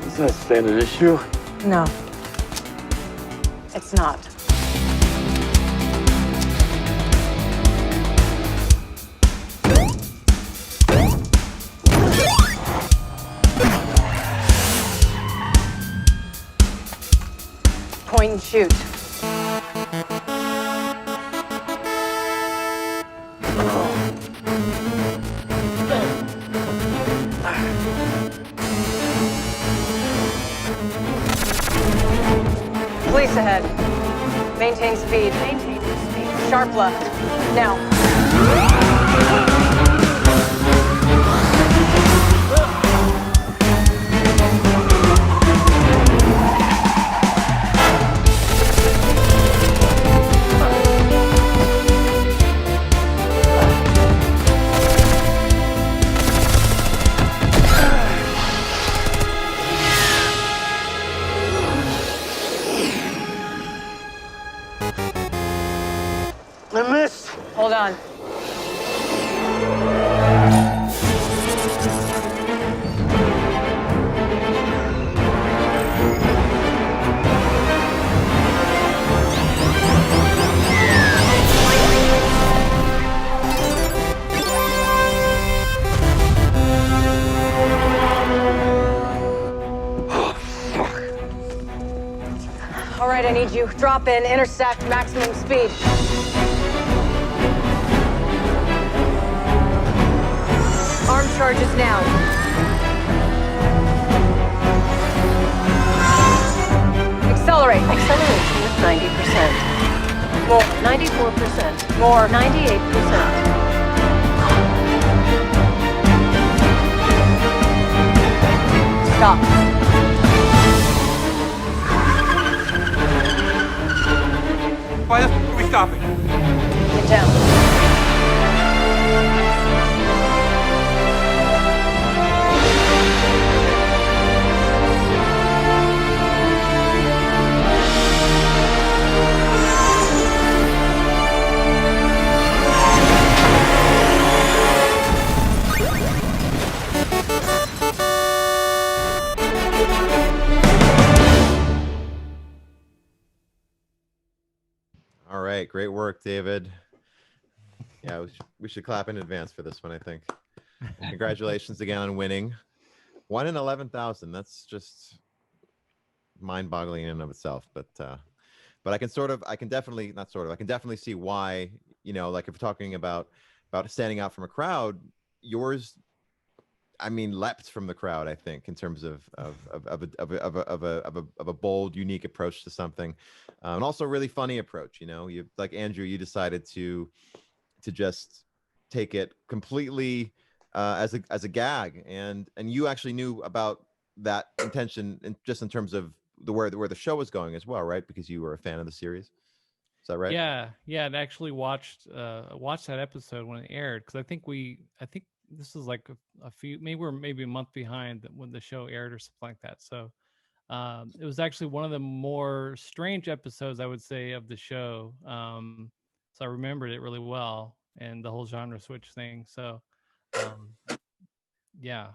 Is that a standard issue? No. It's not. Point and shoot. Police ahead. Maintain speed. Maintain speed. Sharp left. Now. I missed. Hold on. All right, I need you. Drop in, intersect, maximum speed. Arm charges now. Accelerate. Acceleration is 90%. More. 94%. More. 98%. Stop. Why the f are we stopping? Get down. Great work, David. Yeah, we should clap in advance for this one, I think. And congratulations again on winning. 1 in 11,000. That's just mind-boggling in and of itself. But I can definitely see why, like if we're talking about standing out from a crowd, yours, I mean, leapt from the crowd, I think, in terms of a bold, unique approach to something, and also a really funny approach. You, like Andrew, you decided to just take it completely as a gag, and you actually knew about that intention, and just in terms of where the show was going as well, right? Because you were a fan of the series. Is that right? Yeah, I'd actually watched that episode when it aired, because I think this is like a few, maybe a month behind when the show aired or something like that. So it was actually one of the more strange episodes, I would say, of the show. So I remembered it really well, and the whole genre switch thing. So yeah.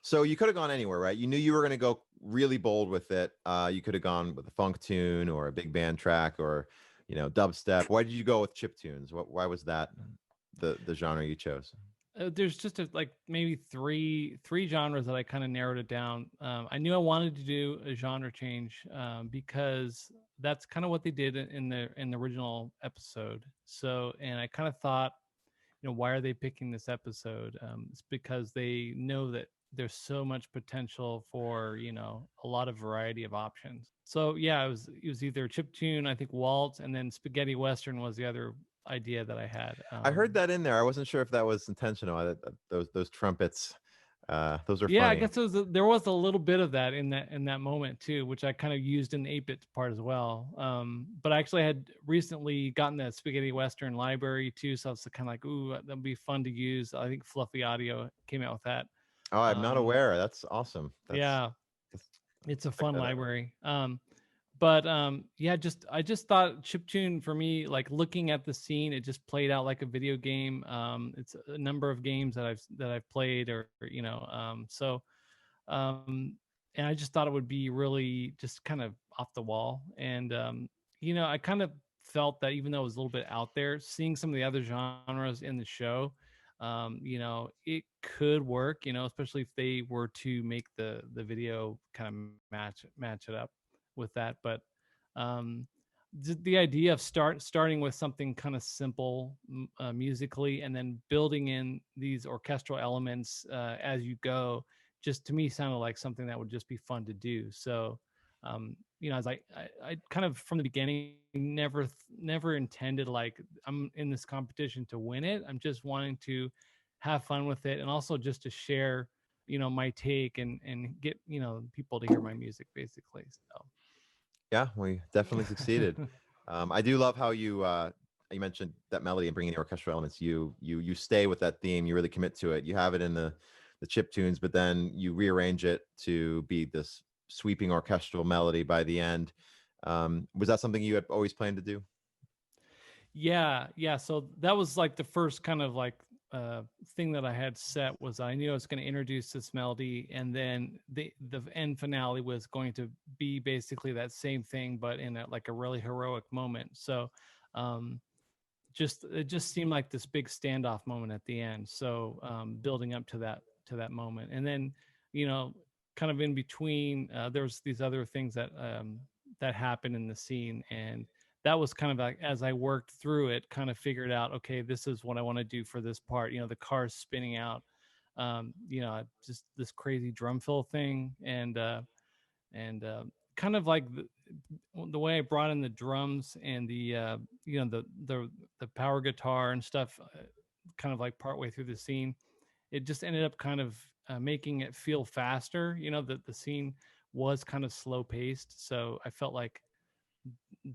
So you could have gone anywhere, right? You knew you were going to go really bold with it. You could have gone with a funk tune or a big band track or, dubstep. Why did you go with chip tunes? Why was that the genre you chose? There's just maybe three genres that I kind of narrowed it down. I knew I wanted to do a genre change because that's kind of what they did in the original episode. So, and I kind of thought, why are they picking this episode? It's because they know that there's so much potential for, a lot of variety of options. So yeah, it was either chiptune, I think waltz, and then spaghetti western was the other idea that I had. I heard that in there. I wasn't sure if that was intentional. Those trumpets, those are yeah, funny. I guess there was a little bit of that in that moment too, which I kind of used in the 8-bit part as well. But I actually had recently gotten that spaghetti western library too, so I was kind of like, ooh, that'd be fun to use. I think Fluffy Audio came out with that. Oh, I'm not aware. That's awesome. Yeah, it's a fun library. But yeah, I just thought chiptune for me, like looking at the scene, it just played out like a video game. It's a number of games that I've played, or and I just thought it would be really just kind of off the wall. And I kind of felt that even though it was a little bit out there, seeing some of the other genres in the show, it could work, especially if they were to make the video kind of match it up with that. But the idea of starting with something kind of simple musically, and then building in these orchestral elements as you go, just to me sounded like something that would just be fun to do. So as I kind of from the beginning never intended like I'm in this competition to win it. I'm just wanting to have fun with it, and also just to share my take and get people to hear my music, basically. So yeah, we definitely succeeded. I do love how you mentioned that melody and bringing the orchestral elements. You stay with that theme. You really commit to it. You have it in the chip tunes, but then you rearrange it to be this sweeping orchestral melody by the end. Was that something you had always planned to do? Yeah. So that was like the first kind of like thing that I had set, was I knew I was going to introduce this melody, and then the end finale was going to be basically that same thing, but in like a really heroic moment. So it just seemed like this big standoff moment at the end. So building up to that moment, and then kind of in between, there's these other things that happened in the scene, and that was kind of like, as I worked through it, kind of figured out, okay, this is what I want to do for this part. The car's spinning out, just this crazy drum fill thing, and kind of like the way I brought in the drums and the power guitar and stuff, kind of like partway through the scene, it just ended up kind of making it feel faster. The scene was kind of slow paced, so I felt like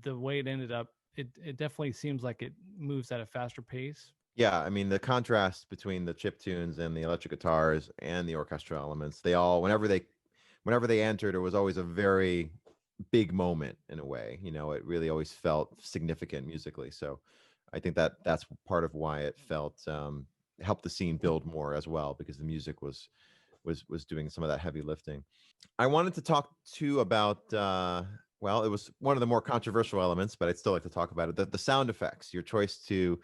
the way it ended up, it definitely seems like it moves at a faster pace. Yeah, I mean, the contrast between the chip tunes and the electric guitars and the orchestral elements, they all, whenever they entered, it was always a very big moment in a way. It really always felt significant musically. So I think that's part of why it felt helped the scene build more as well, because the music was doing some of that heavy lifting. I wanted to talk too about well, it was one of the more controversial elements, but I'd still like to talk about it. The sound effects, your choice to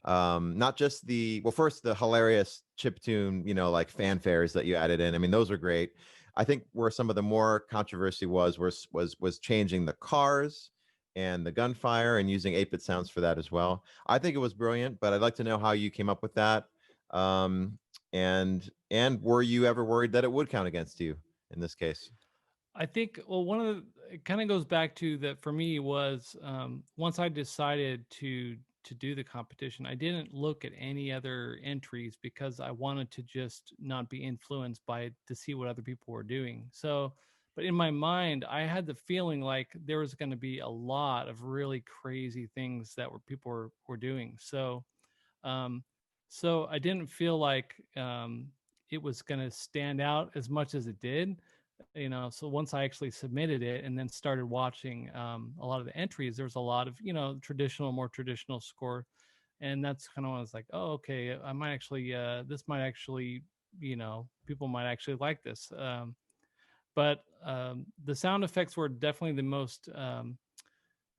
not just first the hilarious chiptune, like fanfares that you added in. I mean, those are great. I think where some of the more controversy was changing the cars and the gunfire and using 8-bit sounds for that as well. I think it was brilliant, but I'd like to know how you came up with that. And were you ever worried that it would count against you in this case? I think, well, it kind of goes back to that for me was once I decided to do the competition, I didn't look at any other entries because I wanted to just not be influenced by it to see what other people were doing. So, but in my mind, I had the feeling like there was going to be a lot of really crazy things that people were doing. Um, so I didn't feel like it was going to stand out as much as it did. So once I actually submitted it and then started watching a lot of the entries, there was a lot of more traditional score, and that's kind of when I was like, oh, okay, I might actually this might actually people might actually like this. But the sound effects were definitely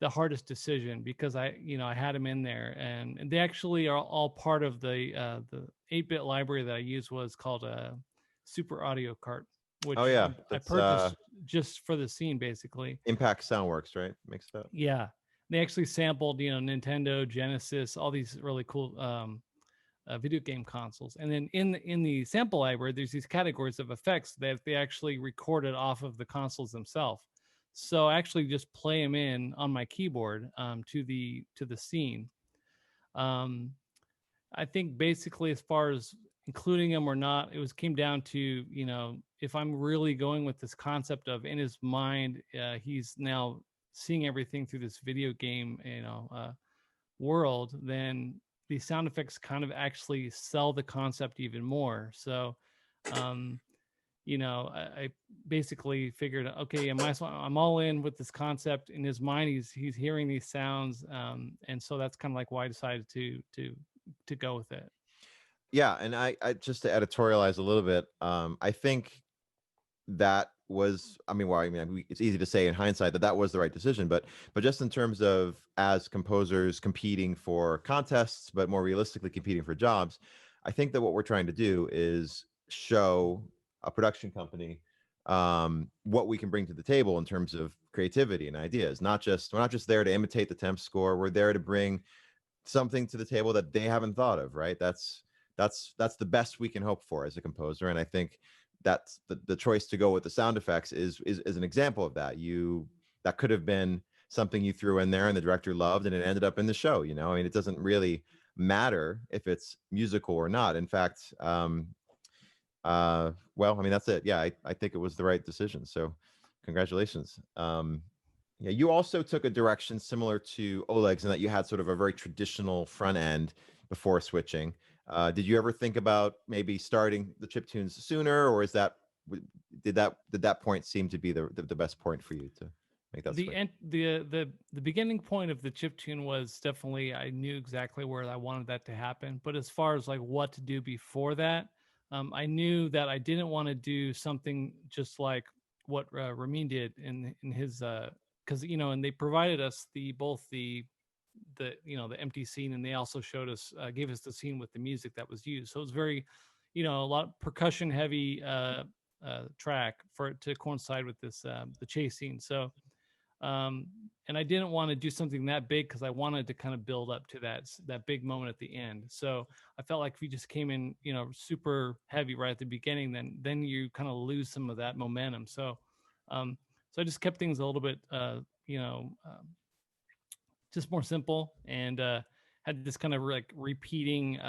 the hardest decision because I had them in there, and they actually are all part of the 8-bit library that I used was called a Super Audio Cart, which Oh yeah, I that's purchased just for the scene, basically. Impact Soundworks, right? Makes that. Yeah, they actually sampled Nintendo, Genesis, all these really cool video game consoles, and then in the sample library, there's these categories of effects that they actually recorded off of the consoles themselves. So I actually just play them in on my keyboard to the scene. I think basically as far as including them or not, it came down to if I'm really going with this concept of in his mind, he's now seeing everything through this video game world, then the sound effects kind of actually sell the concept even more. So I basically figured, okay, I'm all in with this concept. In his mind, he's hearing these sounds, and so that's kind of like why I decided to go with it. Yeah, and I just to editorialize a little bit, I think that was, it's easy to say in hindsight that was the right decision, but just in terms of as composers competing for contests, but more realistically competing for jobs, I think that what we're trying to do is show a production company what we can bring to the table in terms of creativity and ideas. We're not just there to imitate the temp score. We're there to bring something to the table that they haven't thought of, right? That's the best we can hope for as a composer. And I think that's the choice to go with the sound effects is an example of that. That could have been something you threw in there and the director loved and it ended up in the show. It doesn't really matter if it's musical or not. In fact, that's it. Yeah, I think it was the right decision. So congratulations. Yeah, you also took a direction similar to Oleg's in that you had sort of a very traditional front end before switching. Did you ever think about maybe starting the chiptunes sooner, or did that point seem to be the best point for you to make that switch? The beginning point of the chiptune was definitely, I knew exactly where I wanted that to happen. But as far as like what to do before that, I knew that I didn't want to do something just like what Ramin did in his because and they provided us both the empty scene, and they also showed us gave us the scene with the music that was used. So it was very a lot of percussion heavy track for it to coincide with this the chase scene. So and I didn't want to do something that big because I wanted to kind of build up to that big moment at the end. So I felt like if we just came in super heavy right at the beginning, then you kind of lose some of that momentum. So so I just kept things a little bit just more simple, and had this kind of like repeating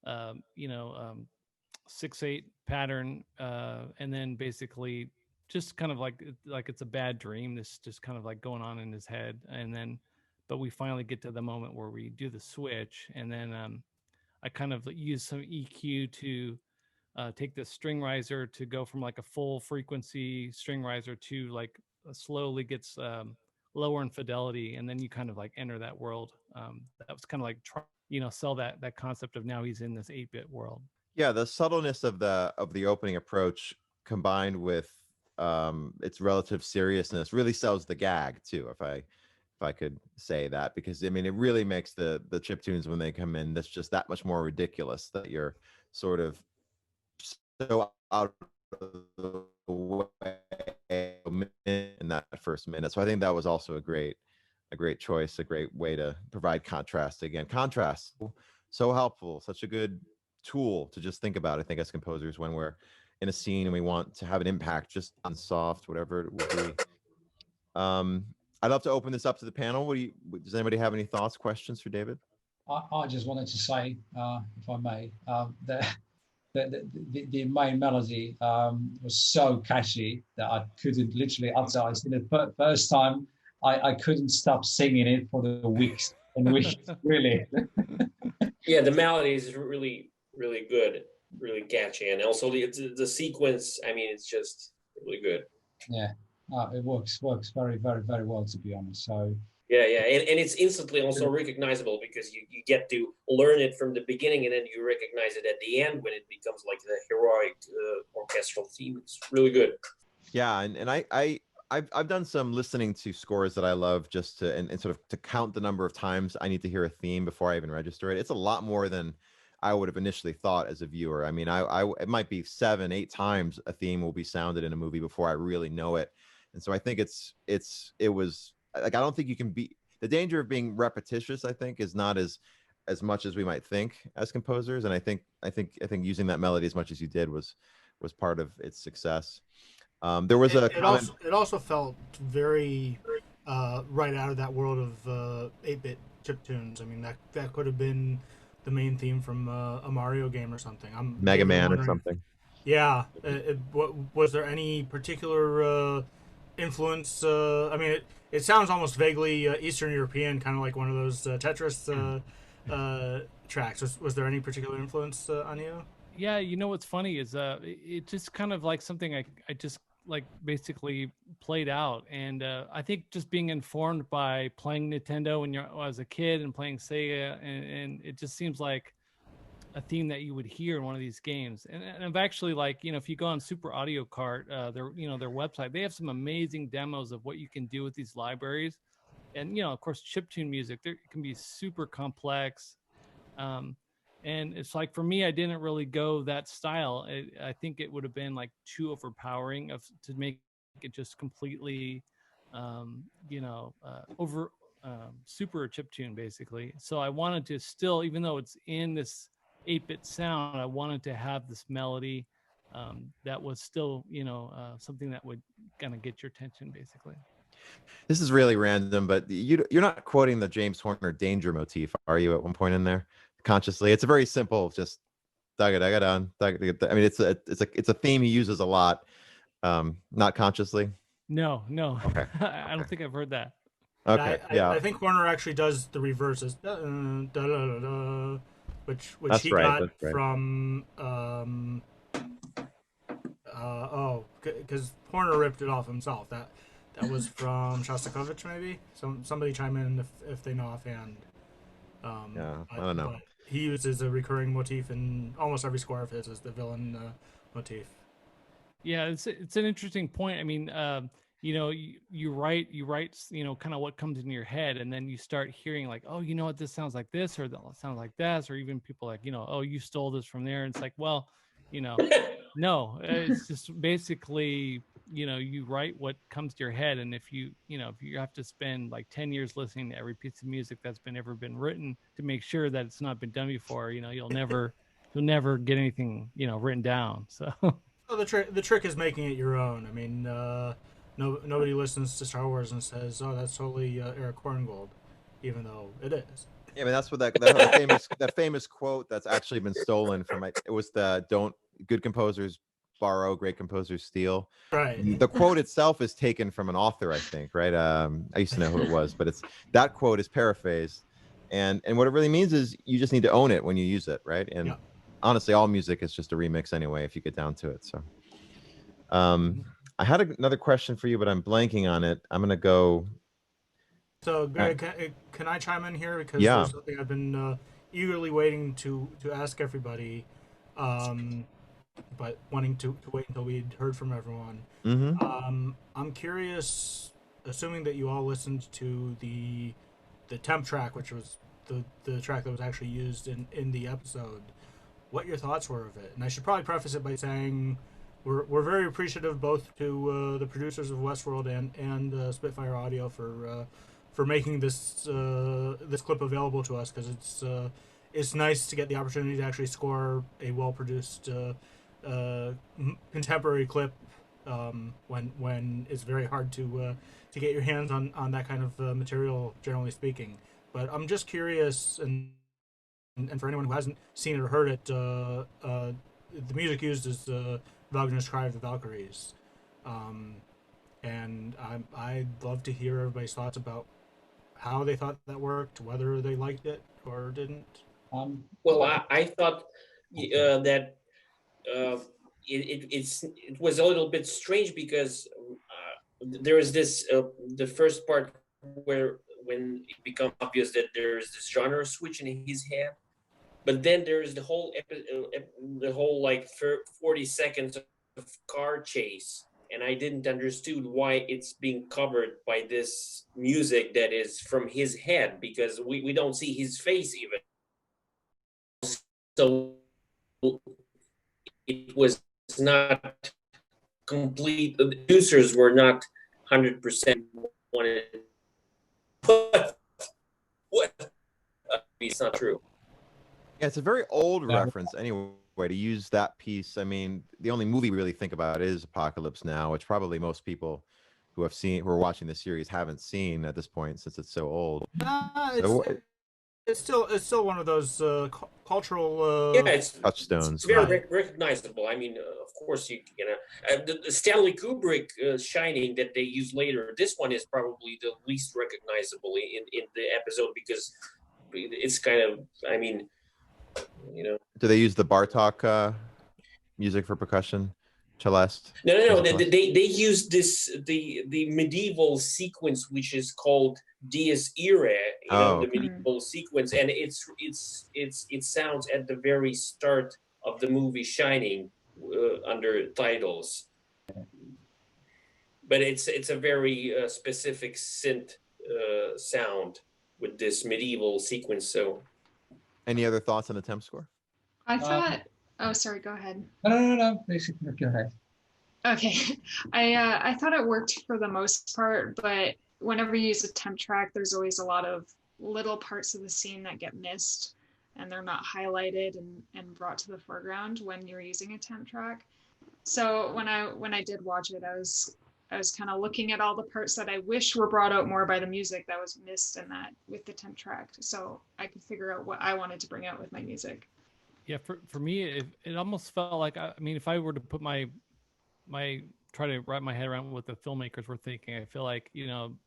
6/8 pattern, and then basically just kind of like it's a bad dream. This just kind of like going on in his head, and then but we finally get to the moment where we do the switch, and then I kind of use some EQ to take the string riser to go from like a full frequency string riser to like slowly gets lower in fidelity, and then you kind of like enter that world. That was kind of like sell that concept of now he's in this 8-bit world. Yeah, the subtleness of the opening approach combined with its relative seriousness really sells the gag too, if I could say that, because I mean it really makes the chiptunes when they come in that's just that much more ridiculous, that you're sort of so out of the way in that first minute. So I think that was also a great choice, a great way to provide contrast. Again, contrast, so helpful, such a good tool to just think about, I think, as composers when we're in a scene and we want to have an impact just on soft, whatever it would be. I'd love to open this up to the panel. Does anybody have any thoughts, questions for David? I just wanted to say, if I may, that the main melody was so catchy that I couldn't literally utter. I seen it first time. I couldn't stop singing it for the weeks and weeks, really. Yeah, the melody is really, really good, really catchy, and also the sequence. I mean, it's just really good. Yeah, it works very, very, very well, to be honest. So yeah, and it's instantly also recognizable because you get to learn it from the beginning, and then you recognize it at the end when it becomes like the heroic orchestral theme. It's really good. Yeah, and I've done some listening to scores that I love just to and sort of to count the number of times I need to hear a theme before I even register it. It's a lot more than I would have initially thought as a viewer. I mean, it might be 7, 8 times a theme will be sounded in a movie before I really know it. And so I think it was like, I don't think you can be, the danger of being repetitious, I think, is not as much as we might think as composers. And I think using that melody as much as you did was part of its success. There was it also felt very right out of that world of 8-bit chiptunes. I mean, that could have been the main theme from a Mario game or something. Mega Man or something. Yeah. Was there any particular influence? I mean, it sounds almost vaguely Eastern European, kind of like one of those Tetris tracks. Was there any particular influence on you? Yeah, you know what's funny is it just kind of like something I just like basically played out, and I think just being informed by playing Nintendo when I was a kid and playing Sega, and it just seems like a theme that you would hear in one of these games. And I've actually, like, if you go on Super Audio Cart, their website, they have some amazing demos of what you can do with these libraries. And of course, chiptune music, it can be super complex. And it's like, for me, I didn't really go that style. I think it would have been like too overpowering to make it just completely, super chiptune, basically. So I wanted to still, even though it's in this 8-bit sound, I wanted to have this melody that was still, something that would kind of get your attention, basically. This is really random, but you're not quoting the James Horner Danger motif, are you, at one point in there? Consciously? It's a very simple, just I mean, it's a theme he uses a lot, not consciously. No. Okay. I don't think I've heard that. Okay. Yeah. I think Horner actually does the reverses, which that's he right, got from because Horner ripped it off himself. That was from Shostakovich, maybe. Somebody chime in if they know offhand. Yeah, I don't know. He uses a recurring motif in almost every score of his as the villain motif. Yeah, it's an interesting point. I mean, you write, kind of what comes in your head, and then you start hearing like, oh, you know what, this sounds like this, or that sounds like this, or even people like, oh, you stole this from there. And it's like, well, no, it's just basically, you write what comes to your head. And if you have to spend like 10 years listening to every piece of music that's ever been written to make sure that it's not been done before, you'll never get anything, written down. So well, the trick is making it your own. I mean, nobody listens to Star Wars and says, oh, that's totally Eric Korngold, even though it is. Yeah, I mean, that's what that famous quote that's actually been stolen from it was don't good composers borrow, great composers steal. Right. The quote itself is taken from an author, I think, right? I used to know who it was, but that quote is paraphrased. And what it really means is you just need to own it when you use it, right? And honestly, all music is just a remix anyway, if you get down to it. So I had another question for you, but I'm blanking on it. I'm going to go. So, Greg, can I chime in here? Because there's something I've been eagerly waiting to ask everybody. but wanting to wait until we'd heard from everyone. Mm-hmm. I'm curious, assuming that you all listened to the temp track, which was the track that was actually used in the episode, what your thoughts were of it. And I should probably preface it by saying we're very appreciative both to the producers of Westworld and Spitfire Audio for making this this clip available to us, because it's nice to get the opportunity to actually score a well produced contemporary clip when it's very hard to get your hands on that kind of material, generally speaking. But I'm just curious, and for anyone who hasn't seen it or heard it, the music used is Wagner's Cry of the Valkyries, and I'd love to hear everybody's thoughts about how they thought that worked, whether they liked it or didn't. Well, I thought that it was a little bit strange because there is this the first part when it becomes obvious that there is this genre switch in his head, but then there is the whole like 40 seconds of car chase, and I didn't understood why it's being covered by this music that is from his head, because we don't see his face even. So it was not complete. The producers were not 100% wanted. What? It's not true. Yeah, it's a very old reference anyway to use that piece. I mean, the only movie we really think about is Apocalypse Now, which probably most people who are watching the series haven't seen at this point, since it's so old. It's still one of those cultural it's touchstones. It's very recognizable. I mean, of course, the Stanley Kubrick Shining that they use later. This one is probably the least recognizable in the episode, because it's kind of, I mean, Do they use the Bartok music for percussion? Celeste? No. They use the medieval sequence, which is called Dies Irae, the medieval sequence, and it sounds at the very start of the movie Shining under titles, but it's a very specific synth sound with this medieval sequence. So, any other thoughts on the temp score? I thought. Oh, sorry. Go ahead. No. Basically, go ahead. Okay. I thought it worked for the most part, but whenever you use a temp track, there's always a lot of little parts of the scene that get missed, and they're not highlighted and brought to the foreground when you're using a temp track. So when I did watch it, I was kind of looking at all the parts that I wish were brought out more by the music that was missed in that with the temp track, so I could figure out what I wanted to bring out with my music. Yeah, for me, it almost felt like, I mean, if I were to put try to wrap my head around what the filmmakers were thinking, I feel like,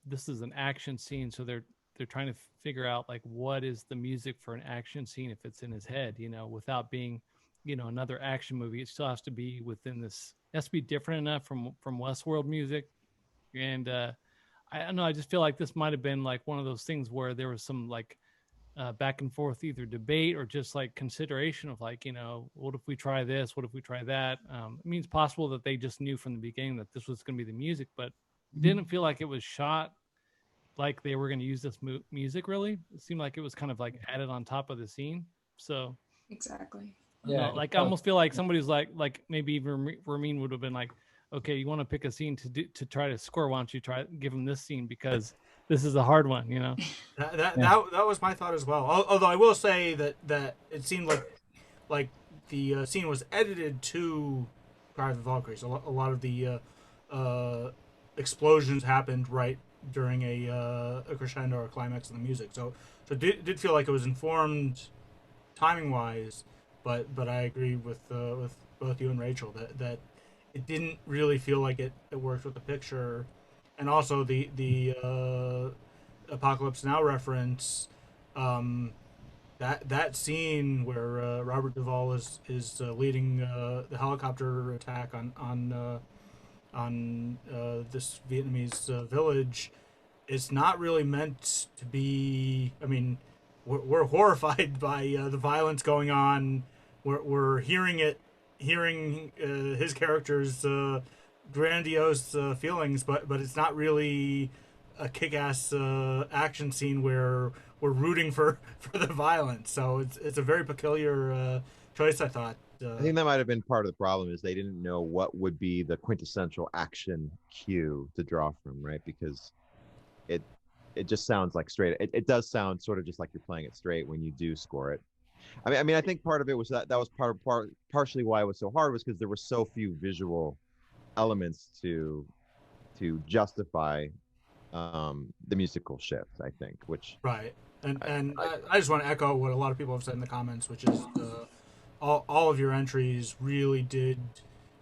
this is an action scene, so they're trying to figure out like what is the music for an action scene if it's in his head, without being, another action movie. It still has to be within this. It has to be different enough from Westworld music, and I don't know. I just feel like this might have been like one of those things where there was some like back and forth, either debate or just like consideration of like, what if we try this? What if we try that? It means possible that they just knew from the beginning that this was going to be the music, but it didn't feel like it was shot like they were going to use this music. Really, it seemed like it was kind of like added on top of the scene. So exactly. Yeah. Like I almost feel like somebody's like maybe even Ramin would have been like, okay, you want to pick a scene to try to score? Why don't you give him this scene, because this is a hard one, That was my thought as well. Although I will say that it seemed like the scene was edited to Cry of the Valkyries. A lot of the explosions happened right during a crescendo or climax in the music. So it did feel like it was informed timing wise, but I agree with both you and Rachel that it didn't really feel like it worked with the picture. And also the Apocalypse Now reference, that scene where Robert Duvall is leading the helicopter attack on this Vietnamese village, it's not really meant to be. I mean, we're horrified by the violence going on. We're hearing it hearing his character's grandiose feelings, but it's not really a kick-ass action scene where we're rooting for the violence. So it's a very peculiar choice, I thought. I think that might have been part of the problem, is they didn't know what would be the quintessential action cue to draw from, right? Because it just sounds like straight. It does sound sort of just like you're playing it straight when you do score it. I mean, I think part of it was that was partially why it was so hard, was because there were so few visual elements to justify the musical shift, I think, which right. And I just want to echo what a lot of people have said in the comments, which is all of your entries really did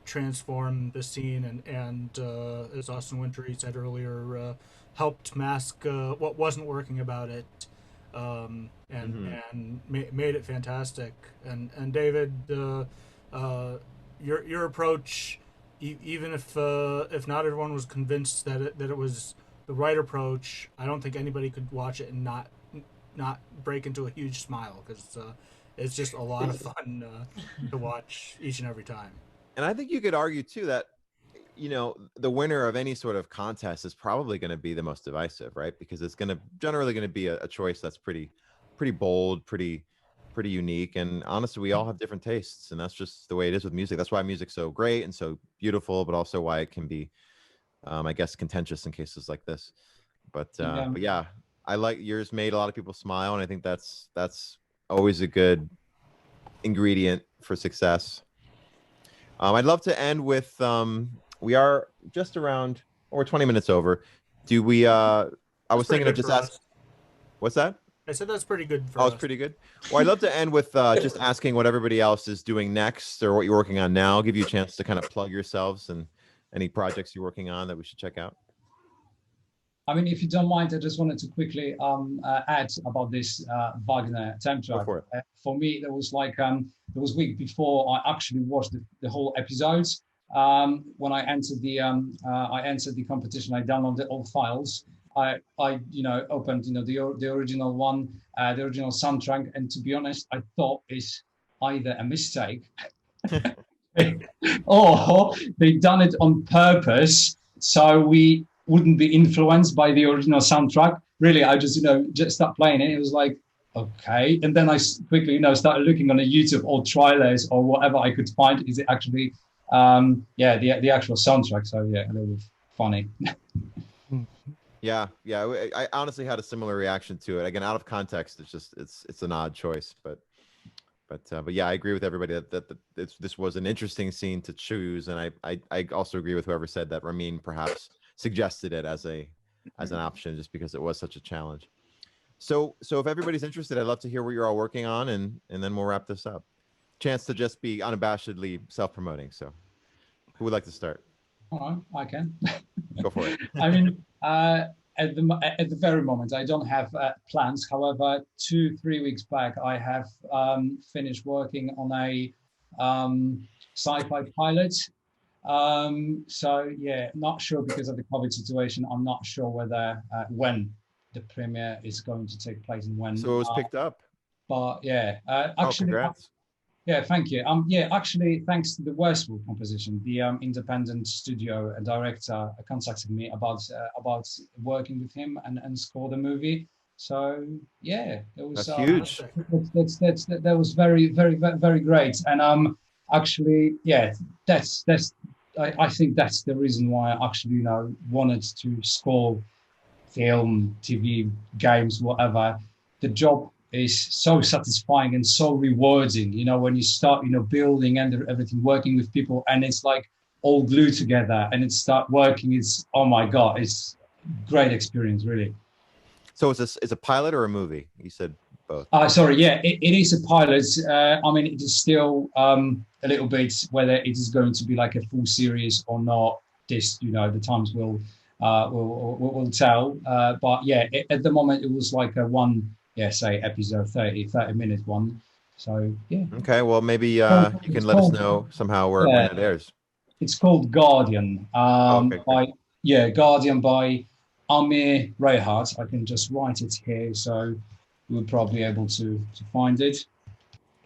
transform the scene, and as Austin Wintory said earlier, helped mask what wasn't working about it, and made it fantastic. And David, your approach, even if not everyone was convinced that it was the right approach, I don't think anybody could watch it and not break into a huge smile, because it's just a lot of fun to watch each and every time. And I think you could argue too that, the winner of any sort of contest is probably going to be the most divisive, right? Because it's generally going to be a choice that's pretty bold, pretty unique. And honestly, we all have different tastes, and that's just the way it is with music. That's why music's so great and so beautiful, but also why it can be, I guess, contentious in cases like this. But yeah, I like yours. Made a lot of people smile, and I think that's always a good ingredient for success. I'd love to end with we are just around, or 20 minutes over. Do we I was thinking of just ask, what's that? I said that's pretty good for us. It's pretty good. Well, I'd love to end with just asking what everybody else is doing next, or what you're working on now. I'll give you a chance to kind of plug yourselves and any projects you're working on that we should check out. I mean, if you don't mind, I just wanted to quickly add about this Wagner temp track. For me, there was week before I actually watched the whole episode. When I entered the competition, I downloaded all files. I opened the original one, the original soundtrack, and to be honest, I thought it's either a mistake or they done it on purpose so we wouldn't be influenced by the original soundtrack. Really, I just start playing it. It was like, okay, and then I quickly started looking on the YouTube or trailers or whatever I could find. Is it actually the actual soundtrack? So yeah, a little bit funny. Yeah. I honestly had a similar reaction to it. Again, out of context, it's an odd choice, but yeah, I agree with everybody that this was an interesting scene to choose, and I also agree with whoever said that Ramin perhaps suggested it as an option just because it was such a challenge. So if everybody's interested, I'd love to hear what you're all working on, and then we'll wrap this up. Chance to just be unabashedly self-promoting. So who would like to start? All right, I can. Go for it. I mean, at the very moment, I don't have plans. However, 2-3 weeks back, I have finished working on a sci-fi pilot. So yeah, not sure because of the COVID situation. I'm not sure whether when the premiere is going to take place and when. So it was picked up. But yeah, actually, congrats. Yeah, thank you. Actually, thanks to the Westwood composition, the independent studio director contacted me about working with him and score the movie. So yeah, it was huge. That was very, very, very great. And actually, yeah, that's I think that's the reason why I actually wanted to score film, TV, games, whatever. The job is so satisfying and so rewarding, when you start, building and everything, working with people, and it's like all glued together and it start working. It's, oh my God, it's great experience, really. So it's a pilot or a movie? You said both. Sorry, yeah, it is a pilot. I mean, it is still a little bit whether it is going to be like a full series or not. This, the times will tell. But yeah, at the moment it was like a one. Yeah, say episode 30-minute one. So yeah. Okay, well maybe you can let us know somehow when it airs. It's called Guardian. Guardian by Amir Rehat. I can just write it here, so we'll probably be able to find it.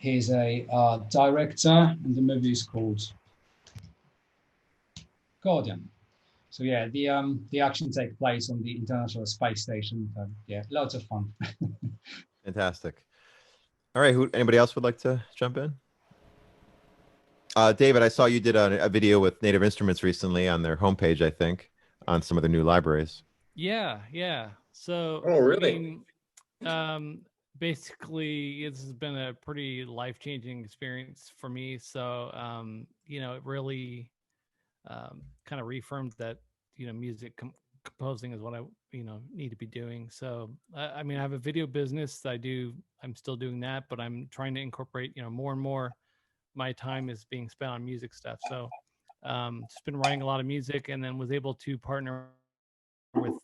He's a director, and the movie is called Guardian. So yeah, the action takes place on the International Space Station. So yeah, lots of fun. Fantastic. All right, anybody else would like to jump in? David, I saw you did a video with Native Instruments recently on their homepage, I think, on some of their new libraries. Yeah. So, Oh, really? I mean, basically, this has been a pretty life-changing experience for me. So, it really kind of reaffirmed that, music composing is what I, need to be doing. So, I mean, I have a video business. I'm still doing that, but I'm trying to incorporate, more and more. My time is being spent on music stuff. So, just been writing a lot of music, and then was able to partner with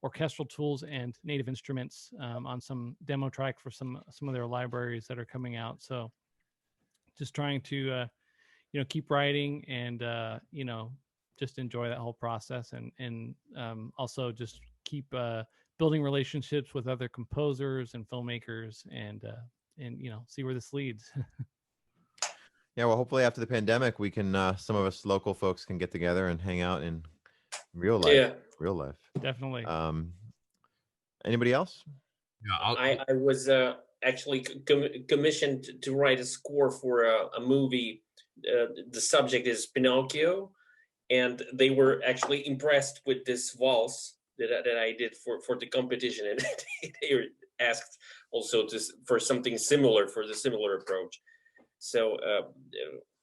orchestral tools and Native Instruments on some demo track for some of their libraries that are coming out. So, just trying to keep writing and just enjoy that whole process, and also just keep building relationships with other composers and filmmakers, and see where this leads. Yeah, well, hopefully after the pandemic, we can some of us local folks can get together and hang out in real life. Yeah. Real life. Definitely. Anybody else? Yeah, I was actually commissioned to write a score for a movie. The subject is Pinocchio, and they were actually impressed with this waltz that I did for the competition, and they asked also for something similar, for the similar approach. So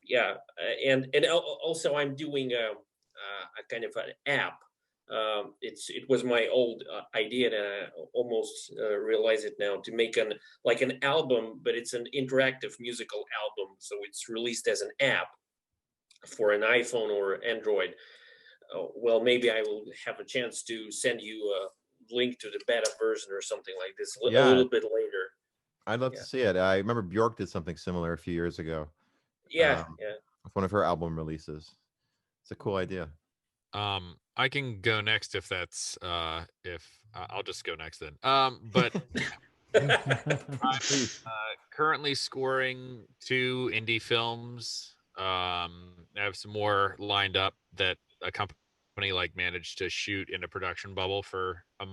yeah, and also I'm doing a kind of an app. It was my old idea, and I almost realize it now, to make an album, but it's an interactive musical album. So it's released as an app for an iPhone or Android. Well, maybe I will have a chance to send you a link to the beta version or something like this a little bit later. I'd love to see it. I remember Bjork did something similar a few years ago. Yeah. With one of her album releases. It's a cool idea. I can go next if that's if I'll just go next then. But I'm currently scoring 2 indie films. I have some more lined up that a company managed to shoot in a production bubble for a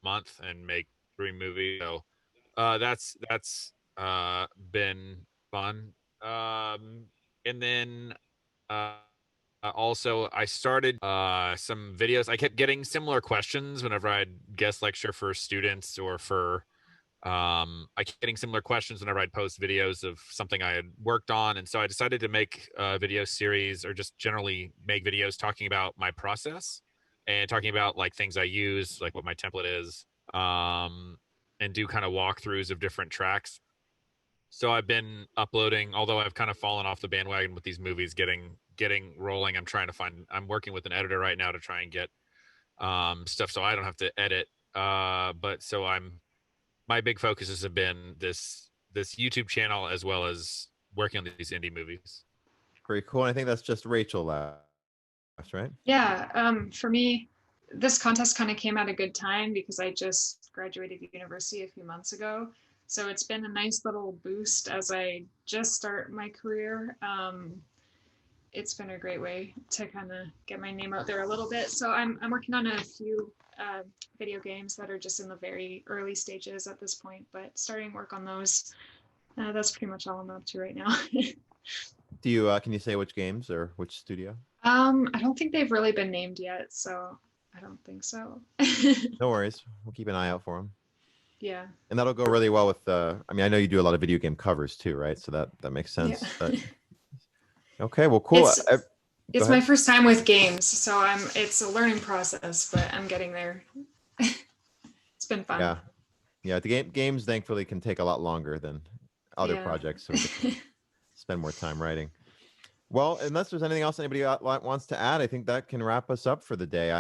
month and make 3 movies. So that's been fun. And then also I started some videos. I kept getting similar questions whenever I'd guest lecture for students, or for I kept getting similar questions whenever I'd post videos of something I had worked on. And so I decided to make a video series, or just generally make videos talking about my process and talking about things I use, like what my template is, and do kind of walkthroughs of different tracks. So I've been uploading, although I've kind of fallen off the bandwagon with these movies getting rolling. I'm working with an editor right now to try and get stuff so I don't have to edit. But so my big focuses have been this YouTube channel, as well as working on these indie movies. Very cool. And I think that's just Rachel last, right? Yeah. For me, this contest kind of came at a good time because I just graduated university a few months ago. So it's been a nice little boost as I just start my career. It's been a great way to kind of get my name out there a little bit. So I'm working on a few video games that are just in the very early stages at this point, but starting work on those. That's pretty much all I'm up to right now. Do you can you say which games or which studio? I don't think they've really been named yet, so I don't think so. No worries. We'll keep an eye out for them. Yeah. And that'll go really well with I mean, I know you do a lot of video game covers too, right? So that makes sense. Yeah. Okay, well, cool. It's my first time with games, so it's a learning process, but I'm getting there. It's been fun. Yeah. The games thankfully can take a lot longer than other projects, so we can spend more time writing. Well, unless there's anything else anybody wants to add, I think that can wrap us up for the day.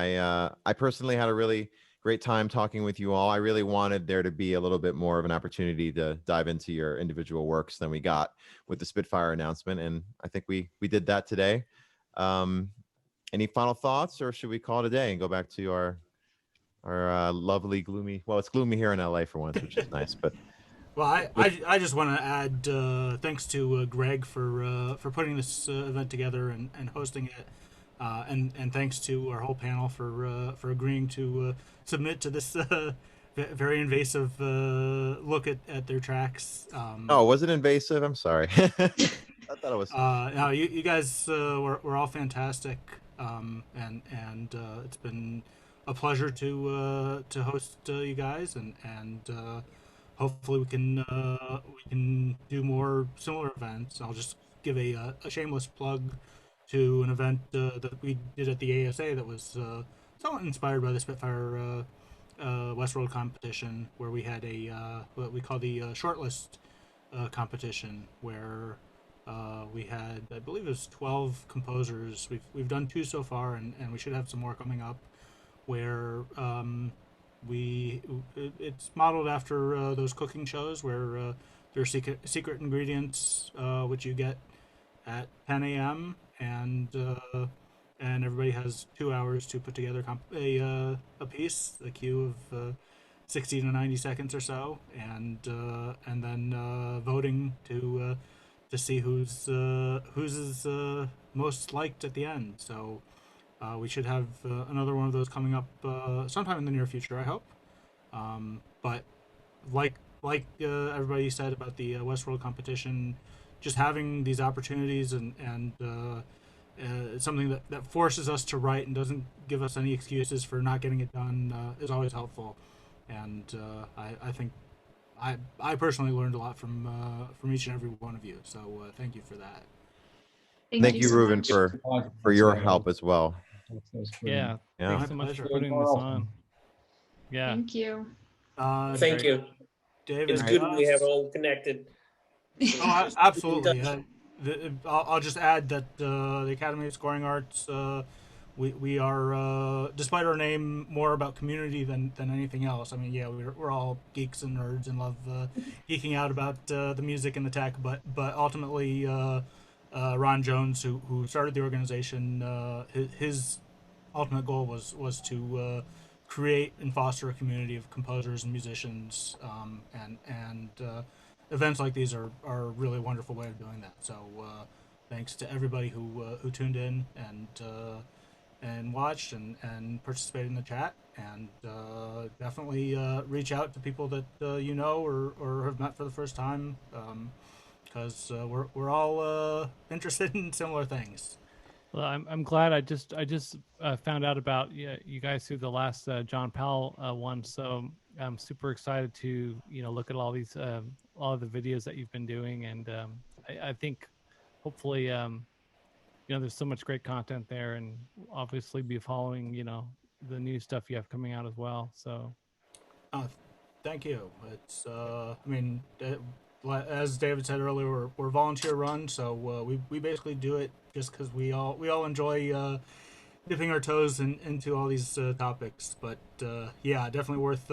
I personally had a really great time talking with you all. I really wanted there to be a little bit more of an opportunity to dive into your individual works than we got with the Spitfire announcement, and I think we did that today. Any final thoughts, or should we call it a day and go back to our lovely gloomy? Well, it's gloomy here in LA for once, which is nice. But Well, I just want to add thanks to Greg for putting this event together and hosting it, and thanks to our whole panel for agreeing to submit to this very invasive look at their tracks. Oh, was it invasive? I'm sorry. I thought it was. No, you guys were all fantastic, and it's been a pleasure to host you guys, and hopefully we can do more similar events. I'll just give a shameless plug to an event that we did at the ASA that was somewhat inspired by the Spitfire Westworld competition, where we had what we call the shortlist competition, where we had, I believe it was 12 composers. We've done 2 so far, and we should have some more coming up, where it's modeled after those cooking shows where there are secret ingredients which you get at 10 a.m. and everybody has 2 hours to put together a piece, a cue of 60 to 90 seconds or so, and then voting to see whose is most liked at the end. So we should have another one of those coming up sometime in the near future, I hope. But like everybody said about the Westworld competition, just having these opportunities and it's something that forces us to write and doesn't give us any excuses for not getting it done is always helpful. And I think I personally learned a lot from each and every one of you. So thank you for that. Thank you, so Reuben, much. for your help as well. Yeah. Yeah. Thanks so My much for pleasure. putting this on. Yeah. Thank you. Thank you. David. It's good we have all connected. Oh, absolutely. I'll just add that the Academy of Scoring Arts, we are, despite our name, more about community than anything else. I mean, yeah, we're all geeks and nerds and love geeking out about the music and the tech, but ultimately, Ron Jones, who started the organization, his ultimate goal was to create and foster a community of composers and musicians, and events like these are a really wonderful way of doing that. So thanks to everybody who tuned in and watched and participated in the chat, and definitely reach out to people that you know or have met for the first time, because we're all interested in similar things. Well, I'm glad I just found out about you guys through the last John Powell one, so I'm super excited to look at all these all of the videos that you've been doing, and I think hopefully there's so much great content there, and obviously be following the new stuff you have coming out as well. So thank you. It's I mean, as David said earlier, we're volunteer run, so we basically do it just because we all enjoy dipping our toes into all these topics. But yeah, definitely worth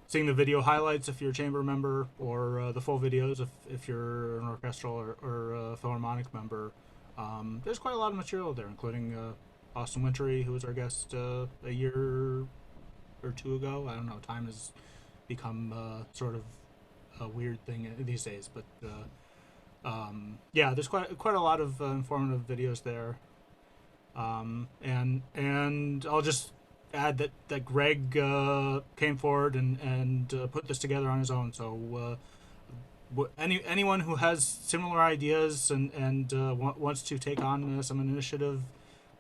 seeing the video highlights if you're a chamber member, or the full videos if you're an orchestral or a philharmonic member. There's quite a lot of material there, including Austin Wintory, who was our guest a year or 2 ago. I don't know, time has become sort of a weird thing these days, but yeah, there's quite a lot of informative videos there, and I'll just add that Greg came forward and put this together on his own. So anyone who has similar ideas and wants to take on some initiative,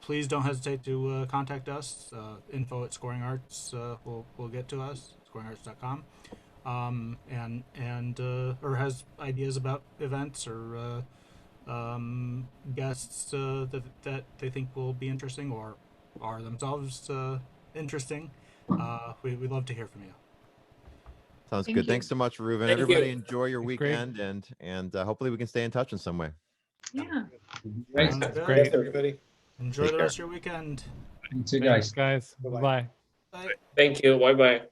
please don't hesitate to contact us. info@scoringarts will get to us, scoringarts.com. And or has ideas about events or guests that they think will be interesting or are themselves interesting. We'd love to hear from you. Sounds Thank good. you. Thanks so much, Reuben. Thank Everybody you. enjoy your It's great. weekend, and hopefully we can stay in touch in some way. Yeah. Great. Sounds good. great. Everybody. Enjoy Take the care. rest of your weekend. You too, Thanks, guys. guys. Bye. Bye. Thank you. Bye bye.